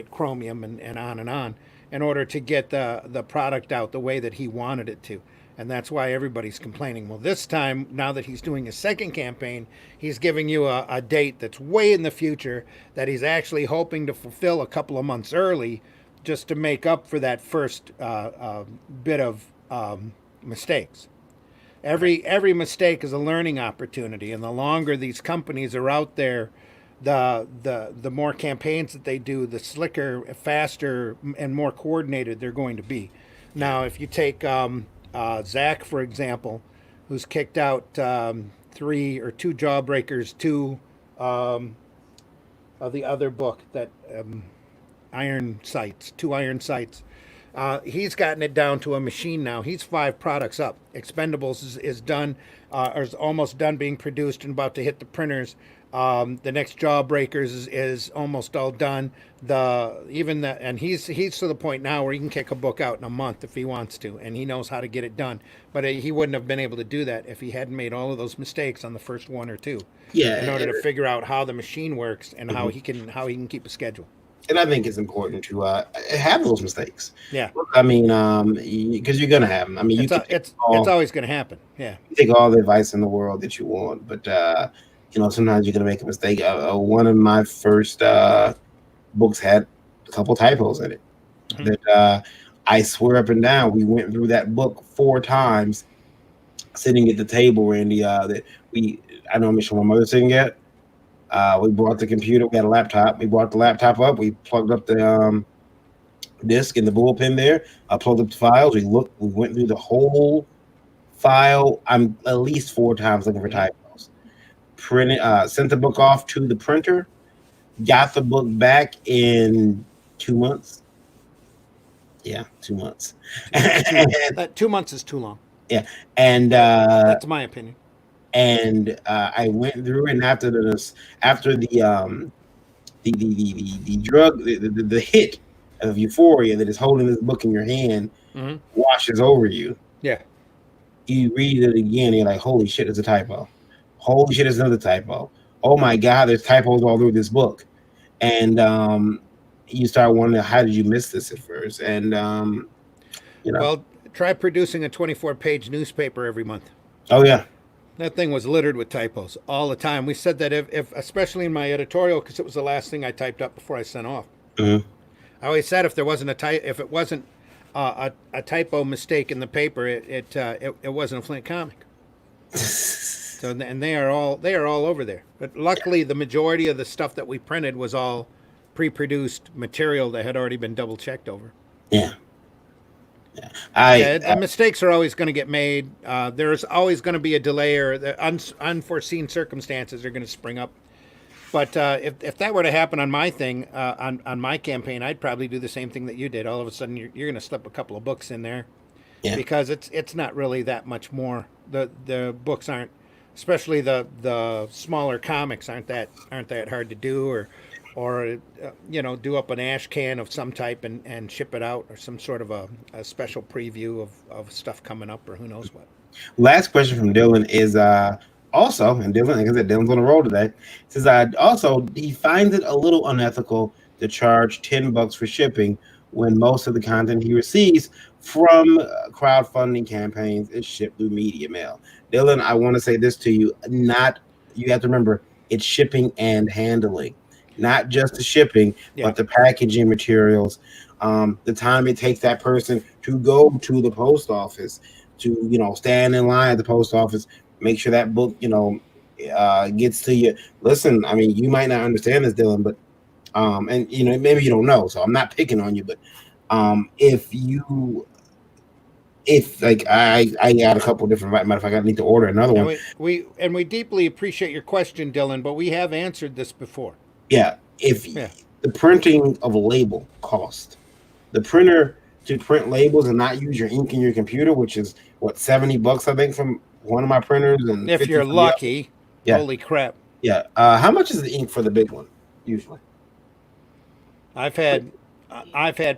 chromium and on in order to get the product out the way that he wanted it to. And that's why everybody's complaining. Well, this time, now that he's doing his second campaign, he's giving you a date that's way in the future that he's actually hoping to fulfill a couple of months early, just to make up for that first bit of mistakes. Every mistake is a learning opportunity, and the longer these companies are out there, the more campaigns that they do, the slicker, faster, and more coordinated they're going to be. Now, if you take Zach, for example, who's kicked out 3 or 2 Jawbreakers, 2 of the other book, that 2 Iron Sights. He's gotten it down to a machine now. He's 5 products up. Expendables is done, or is almost done being produced and about to hit the printers. The next Jawbreakers is almost all done. And he's to the point now where he can kick a book out in a month if he wants to, and he knows how to get it done. But he wouldn't have been able to do that if he hadn't made all of those mistakes on the first 1 or 2. Yeah, in order to figure out how the machine works and how he can keep a schedule. And I think it's important to have those mistakes. Yeah, I mean, because you're gonna have them. I mean, it's always going to happen. Yeah, you take all the advice in the world that you want, but sometimes you're gonna make a mistake. One of my first books had a couple typos in it. Mm-hmm. That I swear up and down, we went through that book 4 times, sitting at the table, Randy. I know me my mother sitting at. We brought the computer. We got a laptop. We brought the laptop up. We plugged up the disk in the bullpen there. I plugged up the files. We looked. We went through the whole file. I'm at least 4 times looking for typos. Printed. Sent the book off to the printer. Got the book back in 2 months. Yeah, 2 months. 2 months is too long. Yeah, and That's my opinion. And I went through, and after the drug, the hit of euphoria that is holding this book in your hand washes over you. Yeah. You read it again, and you're like, holy shit, it's a typo. Holy shit, it's another typo. Oh my God, there's typos all through this book. And you start wondering, how did you miss this at first? And Well, try producing a 24-page newspaper every month. Oh yeah. That thing was littered with typos all the time. We said that if especially in my editorial, because it was the last thing I typed up before I sent off. I always said if there wasn't if it wasn't a typo mistake in the paper, it wasn't a Flint comic. So, and they are all over there. But luckily, the majority of the stuff that we printed was all pre-produced material that had already been double checked over. Yeah. The mistakes are always going to get made. There's always going to be a delay, or the unforeseen circumstances are going to spring up. But if that were to happen on my thing, on my campaign, I'd probably do the same thing that you did. All of a sudden, you're going to slip a couple of books in there, because it's not really that much more. The books aren't, especially the smaller comics, aren't that hard to do, or do up an ash can of some type and ship it out, or some sort of a special preview of stuff coming up, or who knows what. Last question from Dylan is also, and Dylan, like I said, Dylan's on the roll today. Says also he finds it a little unethical to charge $10 for shipping when most of the content he receives from crowdfunding campaigns is shipped through media mail. Dylan, I want to say this to you: you have to remember, it's shipping and handling. Not just the shipping, but the packaging materials, the time it takes that person to go to the post office, to stand in line at the post office, make sure that book gets to you. Listen, I mean, you might not understand this, Dylan, but and maybe you don't know, so I'm not picking on you, but if like I got a couple different, matter of fact, I need to order another one. We deeply appreciate your question, Dylan, but we have answered this before. Yeah, the printing of a label cost, the printer to print labels and not use your ink in your computer, which is what, $70 I think from one of my printers, and if you're lucky, holy crap. Yeah, how much is the ink for the big one usually? I've had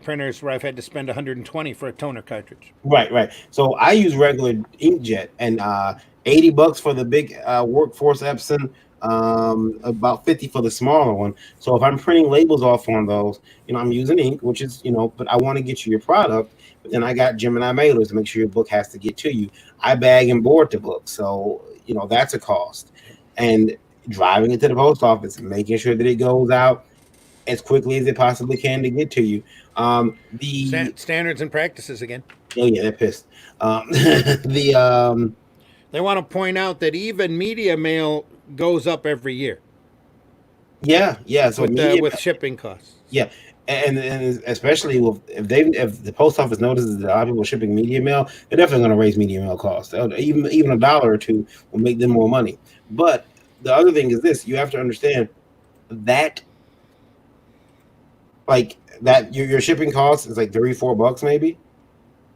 printers where I've had to spend $120 for a toner cartridge. Right. So I use regular inkjet, and $80 for the big Workforce Epson. About 50 for the smaller one. So if I'm printing labels off on those, I'm using ink, which is, but I want to get you your product. But then I got Gemini mailers to make sure your book has to get to you. I bag and board the book, so that's a cost. And driving it to the post office and making sure that it goes out as quickly as it possibly can to get to you. The standards and practices again. Oh yeah, they're pissed. They want to point out that even media mail goes up every year. Yeah. So with shipping costs. Yeah, and especially if the post office notices that a lot of people are shipping media mail, they're definitely going to raise media mail costs. Even $1 or $2 will make them more money. But the other thing is this: you have to understand that, like that, your shipping cost is like $3-4 maybe,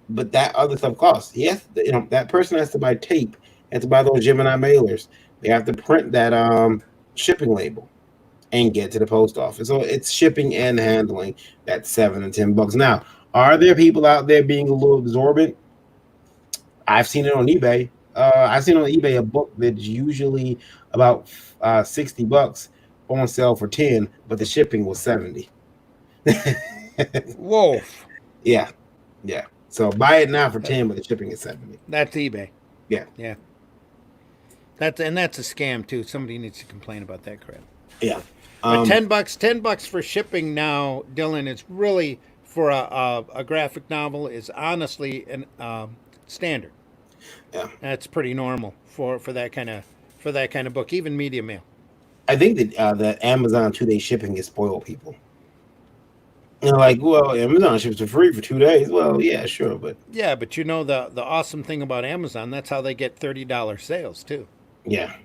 but that other stuff costs. Yes, that person has to buy tape, has to buy those Gemini mailers. They have to print that shipping label and get to the post office. So it's shipping and handling. That's $7 and $10. Now, are there people out there being a little exorbitant? I've seen it on eBay. I've seen on eBay a book that's usually about $60 on sale for $10, but the shipping was $70. Whoa. Yeah. So buy it now for $10, but the shipping is $70. That's eBay. Yeah. That's a scam too. Somebody needs to complain about that crap. Yeah. But $10 for shipping now, Dylan, is really for a graphic novel is honestly an standard. Yeah. That's pretty normal for that kind for that kind of book, even media mail. I think that the Amazon 2-day shipping gets spoiled people. You know, like, well, Amazon ships for free for 2 days. Well, yeah, sure, but Yeah, but you know the awesome thing about Amazon, that's how they get $30 sales too. yeah,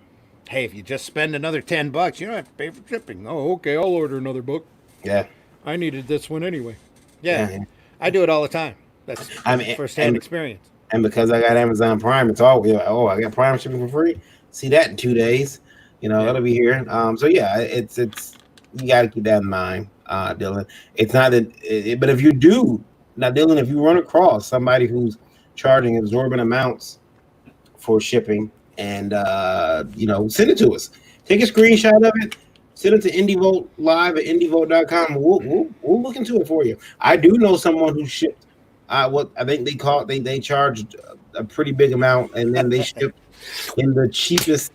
Hey, if you just spend another $10, you don't have to pay for shipping. Oh, okay, I'll order another book. yeah, I needed this one anyway. Yeah, yeah. I do it all the time. That's I mean, first-hand experience. and because I got Amazon Prime, it's always like, oh, I got Prime shipping for free. See that in 2 days. You know, Yeah. it'll be here. So yeah, it's you got to keep that in mind, Dylan. It's not that, but if you do now, Dylan, if you run across somebody who's charging exorbitant amounts for shipping, and you know, send it to us. Take a screenshot of it. Send it to IndieVolt live at indievolt.com. We'll look into it for you. I do know someone who shipped what I think they charged a pretty big amount, and then they shipped in the cheapest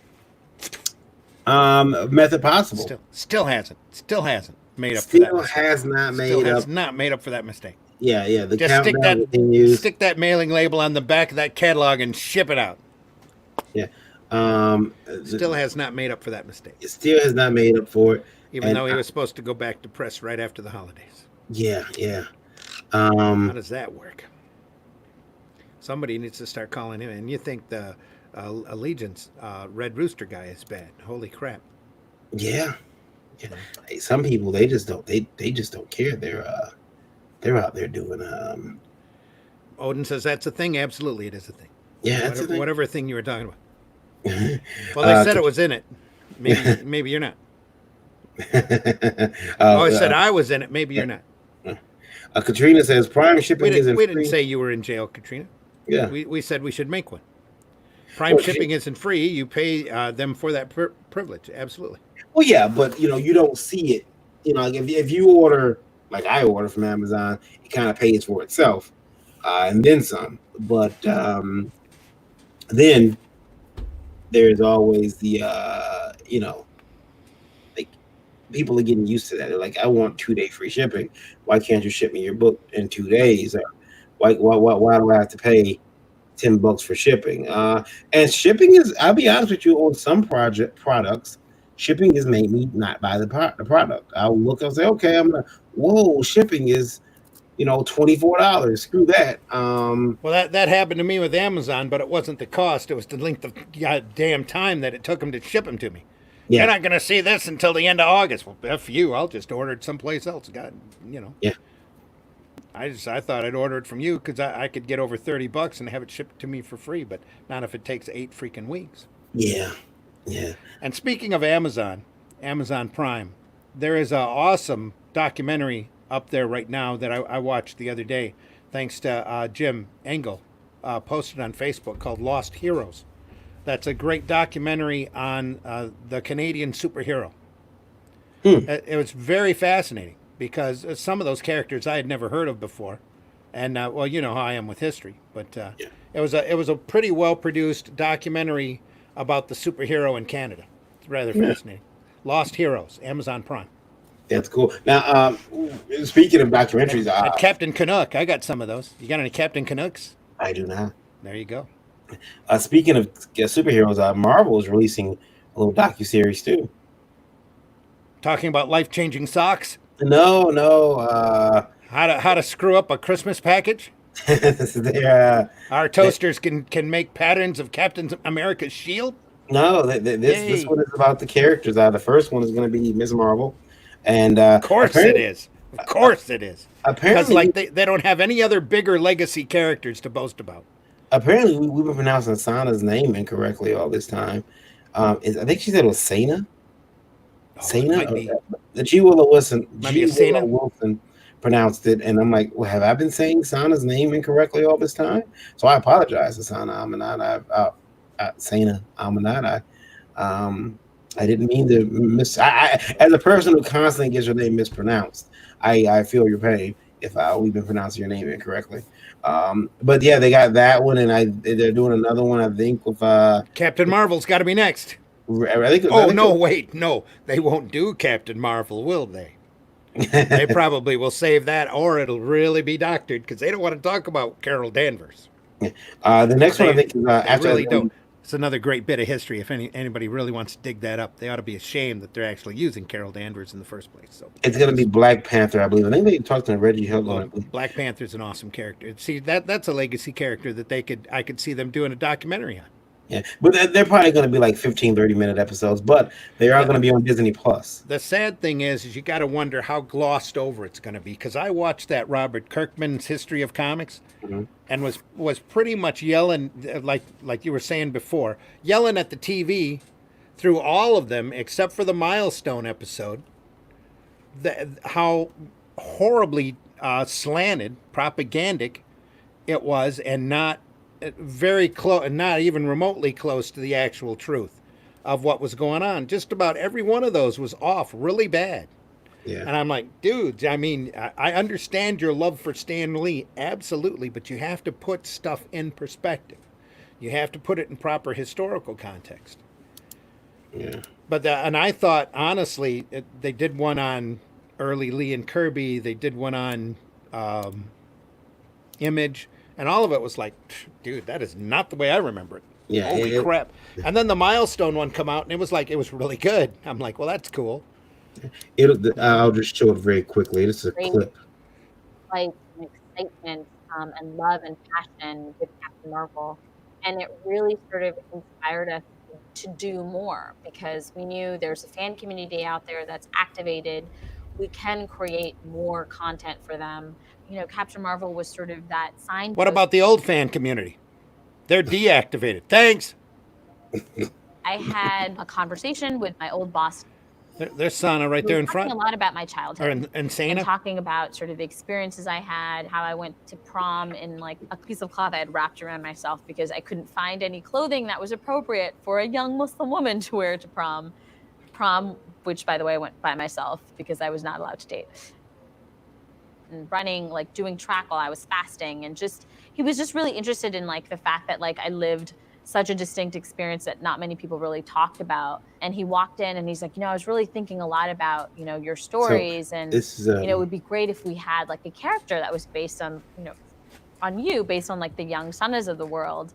method possible. Still hasn't made up for Still that mistake. has not Still made has up. not made up for that mistake. Yeah. The Just countdown continues. stick that mailing label on the back of that catalog and ship it out. Yeah. Still has not made up for that mistake. It still has not made up for it. Even And though he was supposed to go back to press right after the holidays. Yeah. How does that work? Somebody needs to start calling him. And you think the Allegiance Red Rooster guy is bad? Holy crap! Yeah. Hey, some people they just don't care. They're out there doing Odin says that's a thing. Absolutely, it is a thing. yeah, that's the thing. Whatever thing you were talking about. Well, they said it was in it. Maybe you're not. I said I was in it. Maybe you're not. Katrina says Prime shipping isn't We free. didn't say you were in jail, Katrina. Yeah. We said we should make one. Prime shipping isn't free. You pay them for that privilege. Absolutely. Well, yeah, but you know, you don't see it. You know, like if you order, like I order from Amazon, it kind of pays for itself, and then some. But then there's always the you know, like people are getting used to that. They're like, I want 2-day free shipping. Why can't you ship me your book in 2 days? Or why do I have to pay $10 for shipping? And shipping is, I'll be honest with you, on some products, shipping has made me not buy the product. I'll look and say, okay, I'm like, whoa, shipping is, you know, $24. Screw that. Well, that happened to me with Amazon, but it wasn't the cost. It was the length of goddamn time that it took them to ship them to me. Yeah. You're not going to see this until the end of August. Well, F you. I'll just order it someplace else. God, you know. Yeah. I thought I'd order it from you because I could get over $30 and have it shipped to me for free, but not if it takes 8 freaking weeks. Yeah. And speaking of Amazon Prime, there is an awesome documentary up there right now that I watched the other day, thanks to Jim Engel, posted on Facebook, called Lost Heroes. That's a great documentary on the Canadian superhero. It was very fascinating because some of those characters I had never heard of before. And, well, you know how I am with history. But it was a pretty well-produced documentary about the superhero in Canada. It's rather fascinating. Lost Heroes, Amazon Prime. That's cool. Now, speaking of documentaries, And Captain Canuck, I got some of those. You got any Captain Canucks? I do not. There you go. Speaking of superheroes, Marvel is releasing a little docuseries too. Talking about life-changing socks? No. How to screw up a Christmas package? They're, Our toasters can make patterns of Captain America's shield? no, this one is about the characters. The first one is going to be Ms. Marvel, and Of course it is. Of course it is. Because Apparently, like they don't have any other bigger legacy characters to boast about. apparently we've been pronouncing Sana's name incorrectly all this time. I think she said it was Sana. Sana. The G. Willow Wilson. G. Willow Wilson pronounced it, and I'm like, well, have I been saying Sana's name incorrectly all this time? So I apologize to Sana Amanat. Sana Amanat. I didn't mean to as a person who constantly gets your name mispronounced, I feel your pain if we've been pronouncing your name incorrectly. But yeah, they got that one, and they're doing another one, I think, with Captain Marvel's got to be next. Wait, No, they won't do Captain Marvel, will they? They probably will save that, or it'll really be doctored because they don't want to talk about Carol Danvers. The next one I think is they really don't. It's another great bit of history. If anybody really wants to dig that up, they ought to be ashamed that they're actually using Carol Danvers in the first place. So It's going to be Black Panther, I believe. I think they talked to Reggie Hudlin. I believe. Black Panther's an awesome character. See, that's a legacy character that I could see them doing a documentary on. Yeah, but they're probably going to be like 15, 30-minute episodes, but they are going to be on Disney Plus. The sad thing is you got to wonder how glossed over it's going to be, because I watched that Robert Kirkman's History of Comics, and was pretty much yelling, like you were saying before, yelling at the TV through all of them except for the Milestone episode, how horribly slanted, propagandic it was, and not very close, not even remotely close to the actual truth of what was going on. Just about every one of those was off really bad. Yeah. And I'm like, dudes, I mean, I understand your love for Stan Lee, absolutely, but you have to put stuff in perspective. You have to put it in proper historical context. Yeah. But and I thought, honestly, they did one on early Lee and Kirby. They did one on Image. And all of it was like, dude, that is not the way I remember it. Yeah, Holy crap. And then the Milestone one come out, and it was really good. I'm like, well, that's cool. I'll just show it very quickly. This is a clip. Like excitement and love and passion with Captain Marvel. And it really sort of inspired us to do more, because we knew there's a fan community out there that's activated. We can create more content for them. You know, Captain Marvel was sort of that sign. What about the old fan community? They're deactivated. Thanks. I had a conversation with my old boss. There's Sana right there in front. A lot about my childhood. And Sana? And talking about sort of the experiences I had, how I went to prom in like a piece of cloth I had wrapped around myself because I couldn't find any clothing that was appropriate for a young Muslim woman to wear to prom. Prom, which by the way I went by myself because I was not allowed to date. And running, like doing track while I was fasting, and he was just really interested in like the fact that like I lived such a distinct experience that not many people really talked about. And he walked in and he's like, I was really thinking a lot about, your stories, and it would be great if we had like a character that was based on, on you, based on like the young Sanas of the world.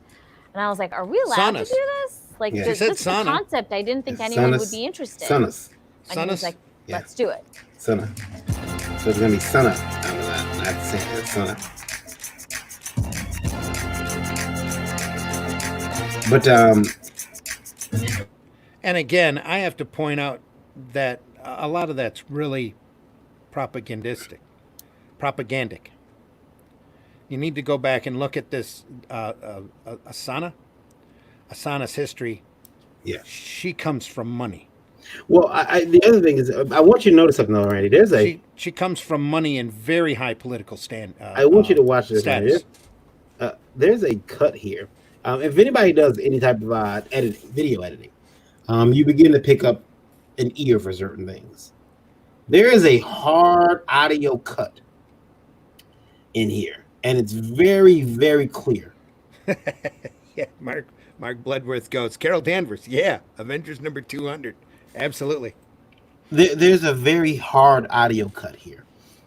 And I was like, are we allowed to do this? Like, yeah. just the concept, I didn't think anyone would be interested. Sanas. And he was like, let's do it. Sana. So it's gonna be Sana. I'm not saying it's Sana. But and again, I have to point out that a lot of that's really propagandic. You need to go back and look at this Asana's history. Yeah, she comes from money. Well, the other thing is, I want you to notice something, Randy. She comes from money and very high political stand. I want you to watch this. There's a cut here. If anybody does any type of video editing, you begin to pick up an ear for certain things. There is a hard audio cut in here, and it's very, very clear. Yeah, Mark Bloodworth goes, Carol Danvers, yeah, Avengers number 200. Absolutely. There's a very hard audio cut here.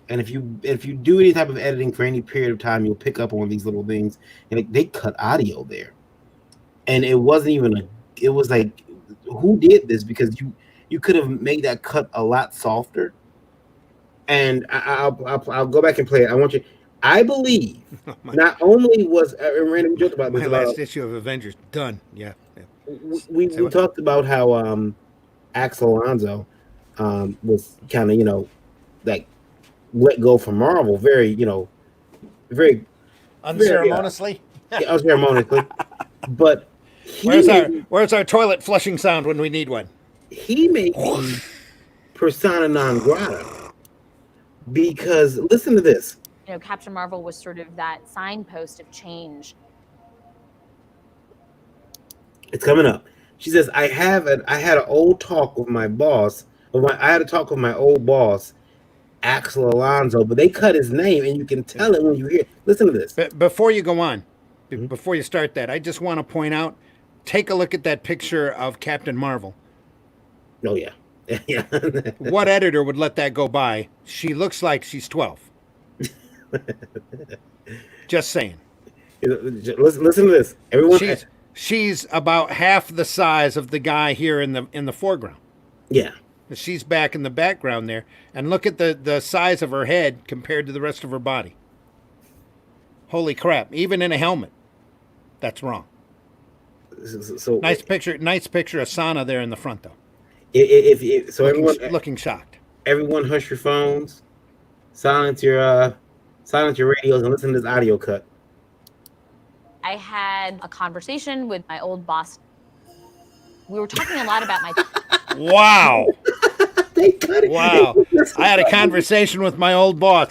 And if you do any type of editing for any period of time, you'll pick up on these little things. And they cut audio there. And it wasn't even it was like, who did this? Because you could have made that cut a lot softer. And I'll go back and play it. I want you. I believe not only was random joke about this. My last issue of Avengers done. Yeah. We talked about how Axel Alonso was kind of like let go from Marvel very very unceremoniously. Unceremoniously. But where's our toilet flushing sound when we need one? He made me persona non grata because listen to this. Captain Marvel was sort of that signpost of change. It's coming up. She says, I had an old talk with my boss. I had a talk with my old boss, Axel Alonso, but they cut his name, and you can tell it when you hear it. Listen to this. Before you go on, before you start that, I just want to point out, take a look at that picture of Captain Marvel. Oh, yeah. Yeah. What editor would let that go by? She looks like she's 12. Just saying. Listen to this. Everyone. she's about half the size of the guy here in the foreground. Yeah. She's back in the background there, and look at the size of her head compared to the rest of her body. Holy crap! Even in a helmet, that's wrong. So Nice picture. Nice picture of Sana there in the front, though. If so, Looking shocked. everyone, hush your phones, silence your radios, and listen to this audio cut. I had a conversation with my old boss. We were talking a lot about my. Wow! They cut it. Wow! I had a conversation with my old boss.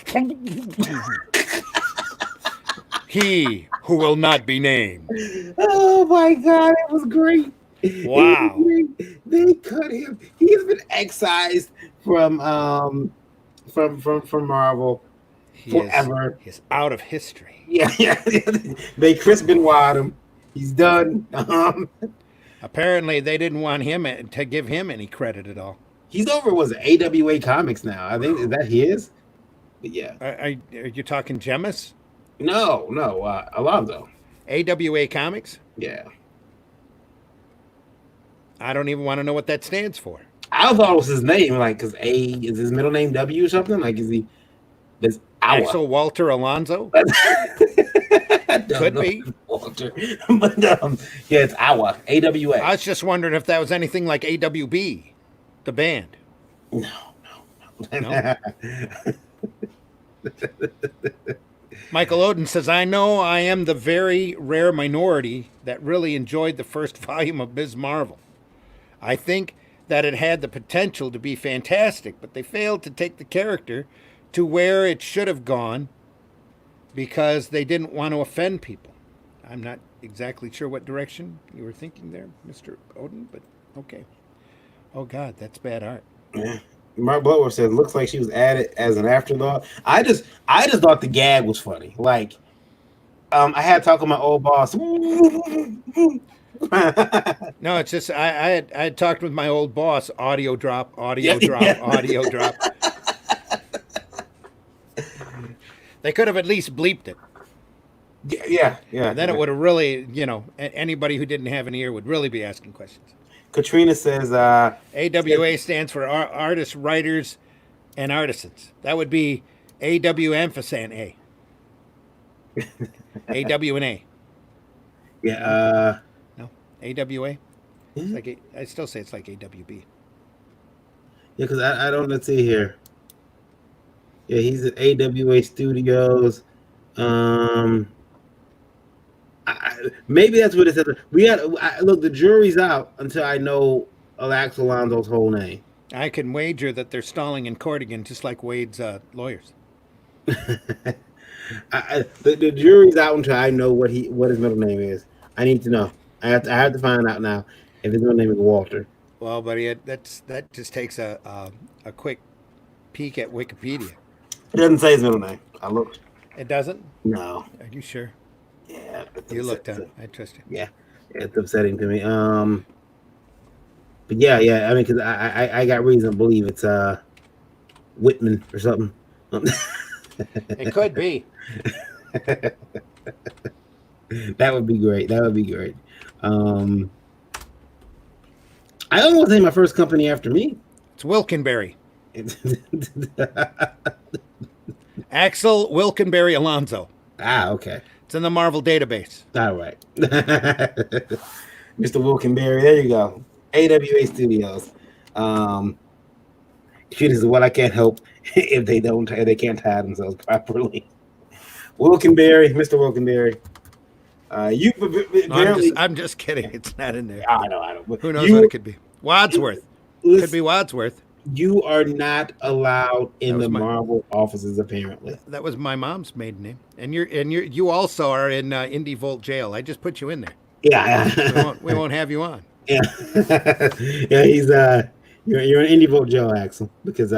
He who will not be named. Oh my God, it was great. Wow! They cut him. He's been excised from Marvel forever. He's out of history. Yeah. They Chris Benoit him. He's done. Apparently, they didn't want him to give him any credit at all. He's over. Was it AWA Comics now? I think is that his? But yeah. Are you talking Gemus? No. Alonzo. AWA Comics? Yeah. I don't even want to know what that stands for. I thought it was his name, like, because A is his middle name W or something? Like, is he? There's Axel Walter Alonso? Could be. Walter. But yeah, it's AWA. AWA. I was just wondering if that was anything like AWB, the band. No. Michael Oden says, I know I am the very rare minority that really enjoyed the first volume of Ms. Marvel. I think that it had the potential to be fantastic, but they failed to take the character to where it should have gone because they didn't want to offend people. I'm not exactly sure what direction you were thinking there, Mr. Oden, but okay. Oh, God, that's bad art. Yeah. Mark Butler said, looks like she was added as an afterthought. I just thought the gag was funny. Like, I had talked with my old boss. No, it's just I had talked with my old boss. Audio drop. Audio drop. They could have at least bleeped it. Yeah. And then it would have really, anybody who didn't have an ear would really be asking questions. Katrina says, AWA stands for Artists, Writers, and Artisans. That would be AW-ampersand A. AW and A. Yeah. No, AWA. Mm-hmm. It's like I still say it's like AWB. Yeah, because I don't. Let's see here. Yeah, he's at AWA Studios. Maybe that's what it said. Look. The jury's out until I know Alex Alonso's whole name. I can wager that they're stalling in court again, just like Wade's lawyers. The jury's out until I know what his middle name is. I need to know. I have to find out now if his middle name is Walter. Well, buddy, that just takes a quick peek at Wikipedia. It doesn't say his middle name. I looked. It doesn't? No. Are you sure? Yeah. You looked up. I trust you. Yeah, it's upsetting to me. But yeah. I mean, because I got reason to believe it's Whitman or something. It could be. That would be great. I almost named my first company after me. It's Wilkenberry. Axel Wilkenberry Alonso. Ah, okay. It's in the Marvel database. All right. Mr. Wilkenberry, there you go. AWA Studios. Shit is what I can't help if they can't tie themselves properly. Wilkenberry, Mr. Wilkenberry. I'm just kidding. It's not in there. I know. Who knows what it could be? Wadsworth. Could be Wadsworth. You are not allowed in the Marvel offices, apparently. That was my mom's maiden name, and you also are in Indie Vault jail. I just put you in there. Yeah, we won't have you on. Yeah, yeah. He's you're in Indie Vault jail, Axel, because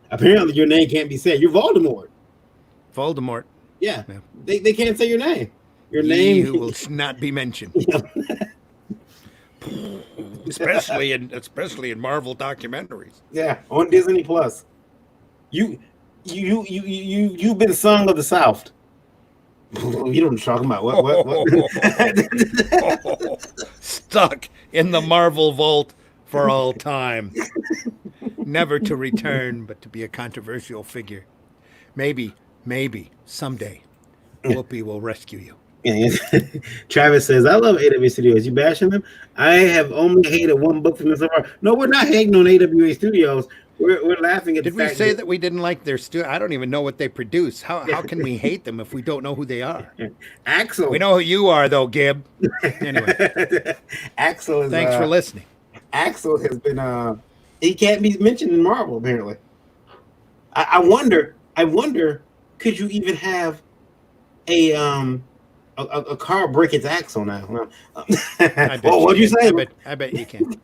apparently your name can't be said. You're Voldemort. Voldemort. Yeah. They can't say your name. Your name name will not be mentioned. especially in Marvel documentaries. Yeah, on Disney Plus. You've been sung of the South. You know what I'm talking about. What? Stuck in the Marvel vault for all time. Never to return, but to be a controversial figure. Maybe, someday, Whoopi will rescue you. Yeah. Travis says, I love AWA Studios. You bashing them? I have only hated one book from them so far. No, we're not hating on AWA Studios. We're laughing at Did the we fact say that we didn't like their I don't even know what they produce. How can we hate them if we don't know who they are? Axel. We know who you are, though, Gib. Anyway, Axel is. thanks for listening. Axel has been. He can't be mentioned in Marvel apparently. I wonder. Could you even have a car break its axle now? What'd you say? I bet you can.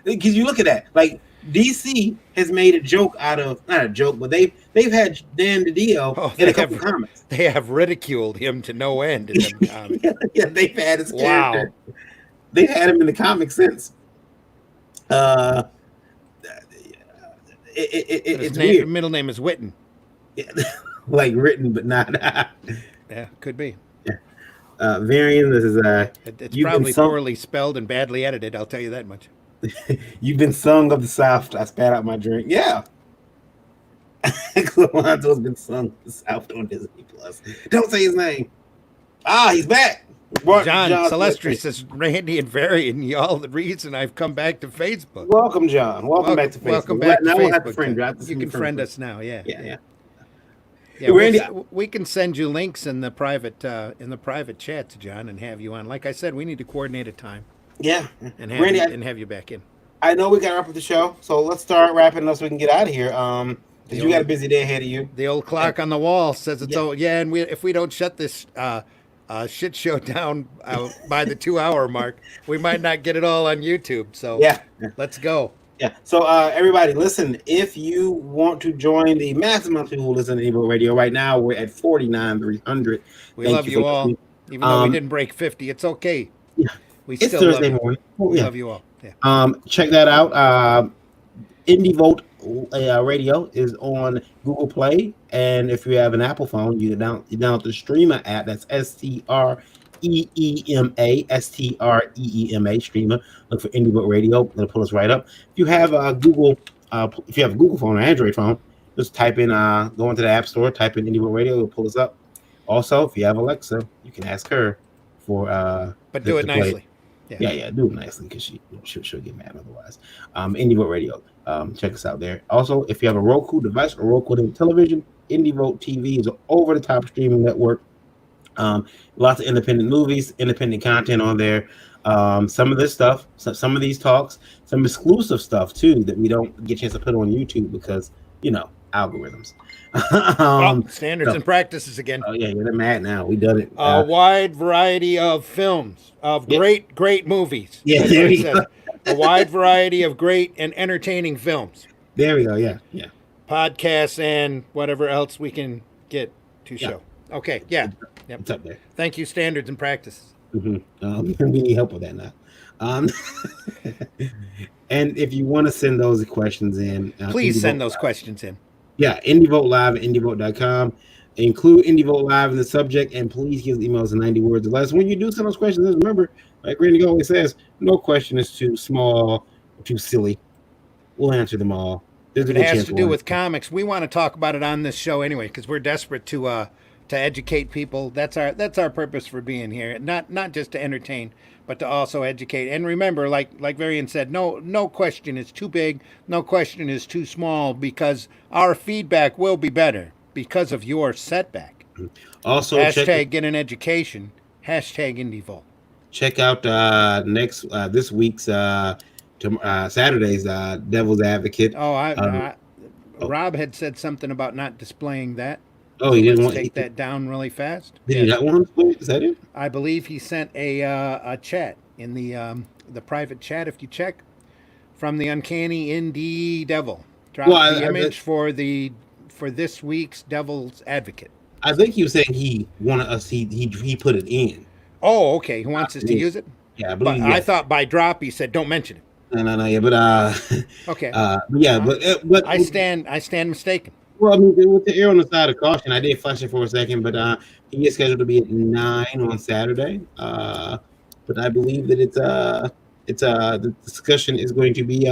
Because you look at that, like DC has made a joke out of not a joke, but they've had Dan DiDio in a couple comics. They have ridiculed him to no end in them comics. Yeah, they've had his character. They've had him in the comics since. It's weird. Middle name is Witten. Yeah, like written, but not. Yeah, could be. Varian, this is it's probably poorly spelled and badly edited. I'll tell you that much. You've been sung of the South. I spat out my drink. Yeah. Clevanto's been sung of the South on Disney Plus. Don't say his name. He's back. John Celestri says, Randy and Varian, y'all the reason I've come back to Facebook. Welcome, John. Welcome back to Facebook. Welcome back now to we'll Facebook. have to friend you. You can friend us now, yeah. Yeah. Yeah, Randy, we can send you links in the private chats, John, and have you on. Like I said, we need to coordinate a time. Yeah, and have Randy, and have you back in. I know we got to wrap up the show, so let's start wrapping up so we can get out of here. Because you got a busy day ahead of you. The old clock on the wall says it's and if we don't shut this shit show down by the 2-hour mark, we might not get it all on YouTube. So let's go. Yeah. So everybody, listen. If you want to join the massive amount of people who listen to Evo Radio right now, we're at 49,300. We love you all, even though we didn't break 50. It's okay. Yeah. It's still Thursday morning. We love you all. Yeah. Check that out. Indie Vote Radio is on Google Play, and if you have an Apple phone, you download the Streamer app. That's STREEMA, Streamer. Look for Indie Vote Radio. It'll pull us right up. If you have a Google phone or Android phone, just type in, go into the App Store, type in Indie Vote Radio. It'll pull us up. Also, if you have Alexa, you can ask her for. But do it nicely. Yeah, do it nicely because she'll get mad otherwise. Indie Vote Radio. Check us out there. Also, if you have a Roku device or Roku television, Indie Vote TV is an over-the-top streaming network. Lots of independent movies, independent content on there. Some of this stuff, some of these talks, some exclusive stuff too that we don't get a chance to put on YouTube because algorithms. Standards and practices again. Oh yeah, they're mad now. We done it. A wide variety of films, of great movies. Yeah, there you go. A wide variety of great and entertaining films. There we go. Yeah. Podcasts and whatever else we can get to show. Okay. Yeah. Yep. It's up there. Thank you, Standards and Practices. Mm-hmm. We need help with that now. And if you want to send those questions in, please send those questions in. Yeah, IndieVote Live at IndieVote.com. Include IndieVote Live in the subject, and please give the emails in 90 words or less. When you do send those questions, remember, like Randy always says, no question is too small or too silly. We'll answer them all. It has to do with comics. We want to talk about it on this show anyway because we're desperate to educate people. That's our purpose for being here. Not just to entertain, but to also educate. And remember, like Varian said, no question is too big, no question is too small, because our feedback will be better because of your setback. Also, hashtag get an education. Hashtag IndieVolt. Check out this week's Saturday's Devil's Advocate. Rob had said something about not displaying that. Oh, he didn't want to take that down really fast. Did he not want to? Is that it? I believe he sent a chat in the private chat. If you check from the Uncanny Indie Devil, drop the image for this week's Devil's Advocate. I think he was saying he wanted us. He put it in. Oh, okay. He wants us to use it. Yeah, I believe. I thought by drop he said don't mention it. No. Yeah, but okay. But I stand mistaken. Well, I mean, with the air on the side of caution, I did flash it for a second, but he is scheduled to be at 9 on Saturday. But I believe that the discussion is going to be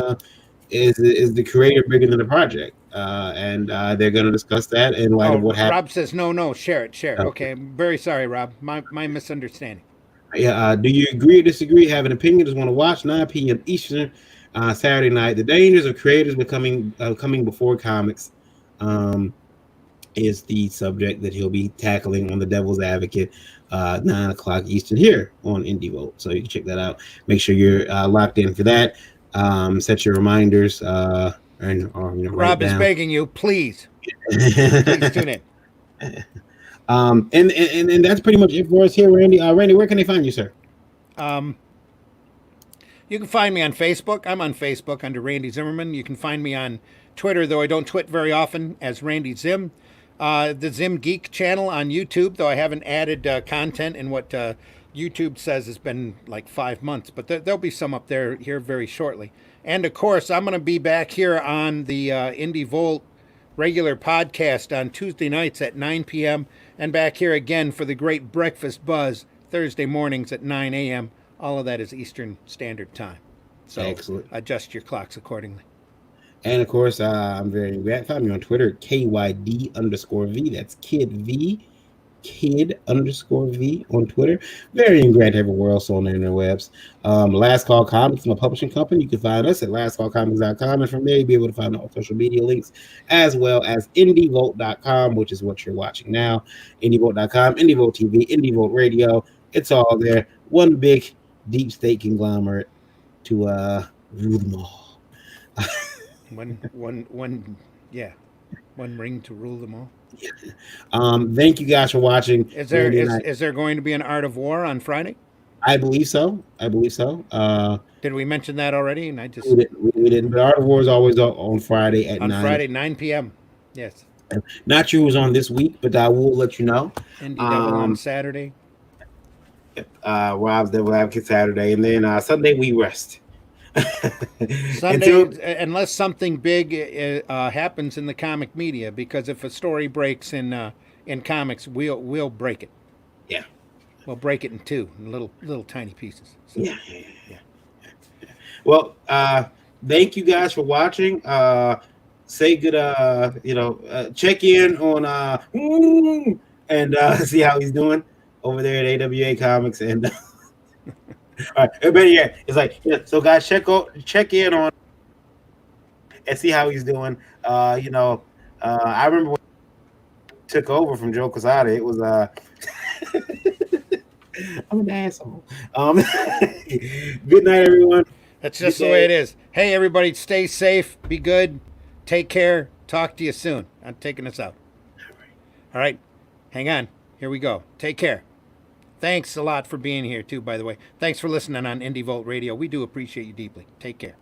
is the creator bigger than the project, and they're going to discuss that in light Oh, of what happened. Rob says no. Share it. Okay. Okay, I'm very sorry, Rob. My misunderstanding. Yeah. Do you agree or disagree? Have an opinion? Just want to watch 9 p.m. Eastern Saturday night. The dangers of creators becoming coming before comics. Is the subject that he'll be tackling on the Devil's Advocate, 9 o'clock Eastern here on Indie Vote. So you can check that out. Make sure you're locked in for that. Set your reminders. Rob is begging you, please tune in. And that's pretty much it for us here, Randy. Randy, where can they find you, sir? You can find me on Facebook. I'm on Facebook under Randy Zimmerman. You can find me on Twitter, though I don't twit very often, as Randy Zim. The Zim Geek channel on YouTube, though I haven't added content in what YouTube says has been like 5 months, but there'll be some up there here very shortly. And of course, I'm going to be back here on the Indie Volt regular podcast on Tuesday nights at 9 p.m. and back here again for the great breakfast buzz Thursday mornings at 9 a.m. All of that is Eastern Standard Time. So excellent. Adjust your clocks accordingly. And of course, I'm very glad. Find me on Twitter, KYD_V. That's Kid_V on Twitter. Very glad to everywhere else on the interwebs. Last Call Comics, my publishing company. You can find us at lastcallcomics.com. And from there, you'll be able to find all social media links, as well as indievolt.com, which is what you're watching now. Indievolt.com, Indievolt TV, Indievolt Radio. It's all there. One big deep state conglomerate to rule them all. One ring to rule them all. Thank you guys for watching. Is there going to be an Art of War on Friday? I believe so. Did we mention that already? And we didn't. But Art of War is always on Friday at 9. On Friday, 9 p.m. Yes. Not sure who's on this week, but I will let you know. Indie Devil on Saturday. Rob's Devil Advocate Saturday, and then Sunday we rest. Sunday, unless something big happens in the comic media, because if a story breaks in comics, we'll break it. Yeah, we'll break it in two, in little tiny pieces. So, yeah. Well, thank you guys for watching. Say good, check in on and see how he's doing over there at AWA Comics and. All right, but yeah, it's like so, guys, check in on and see how he's doing. I remember when he took over from Joe Quesada. It was I'm an asshole. Good night, everyone. That's just the way it is. Hey, everybody, stay safe, be good, take care. Talk to you soon. I'm taking us out. All right, hang on. Here we go. Take care. Thanks a lot for being here, too, by the way. Thanks for listening on Indie Volt Radio. We do appreciate you deeply. Take care.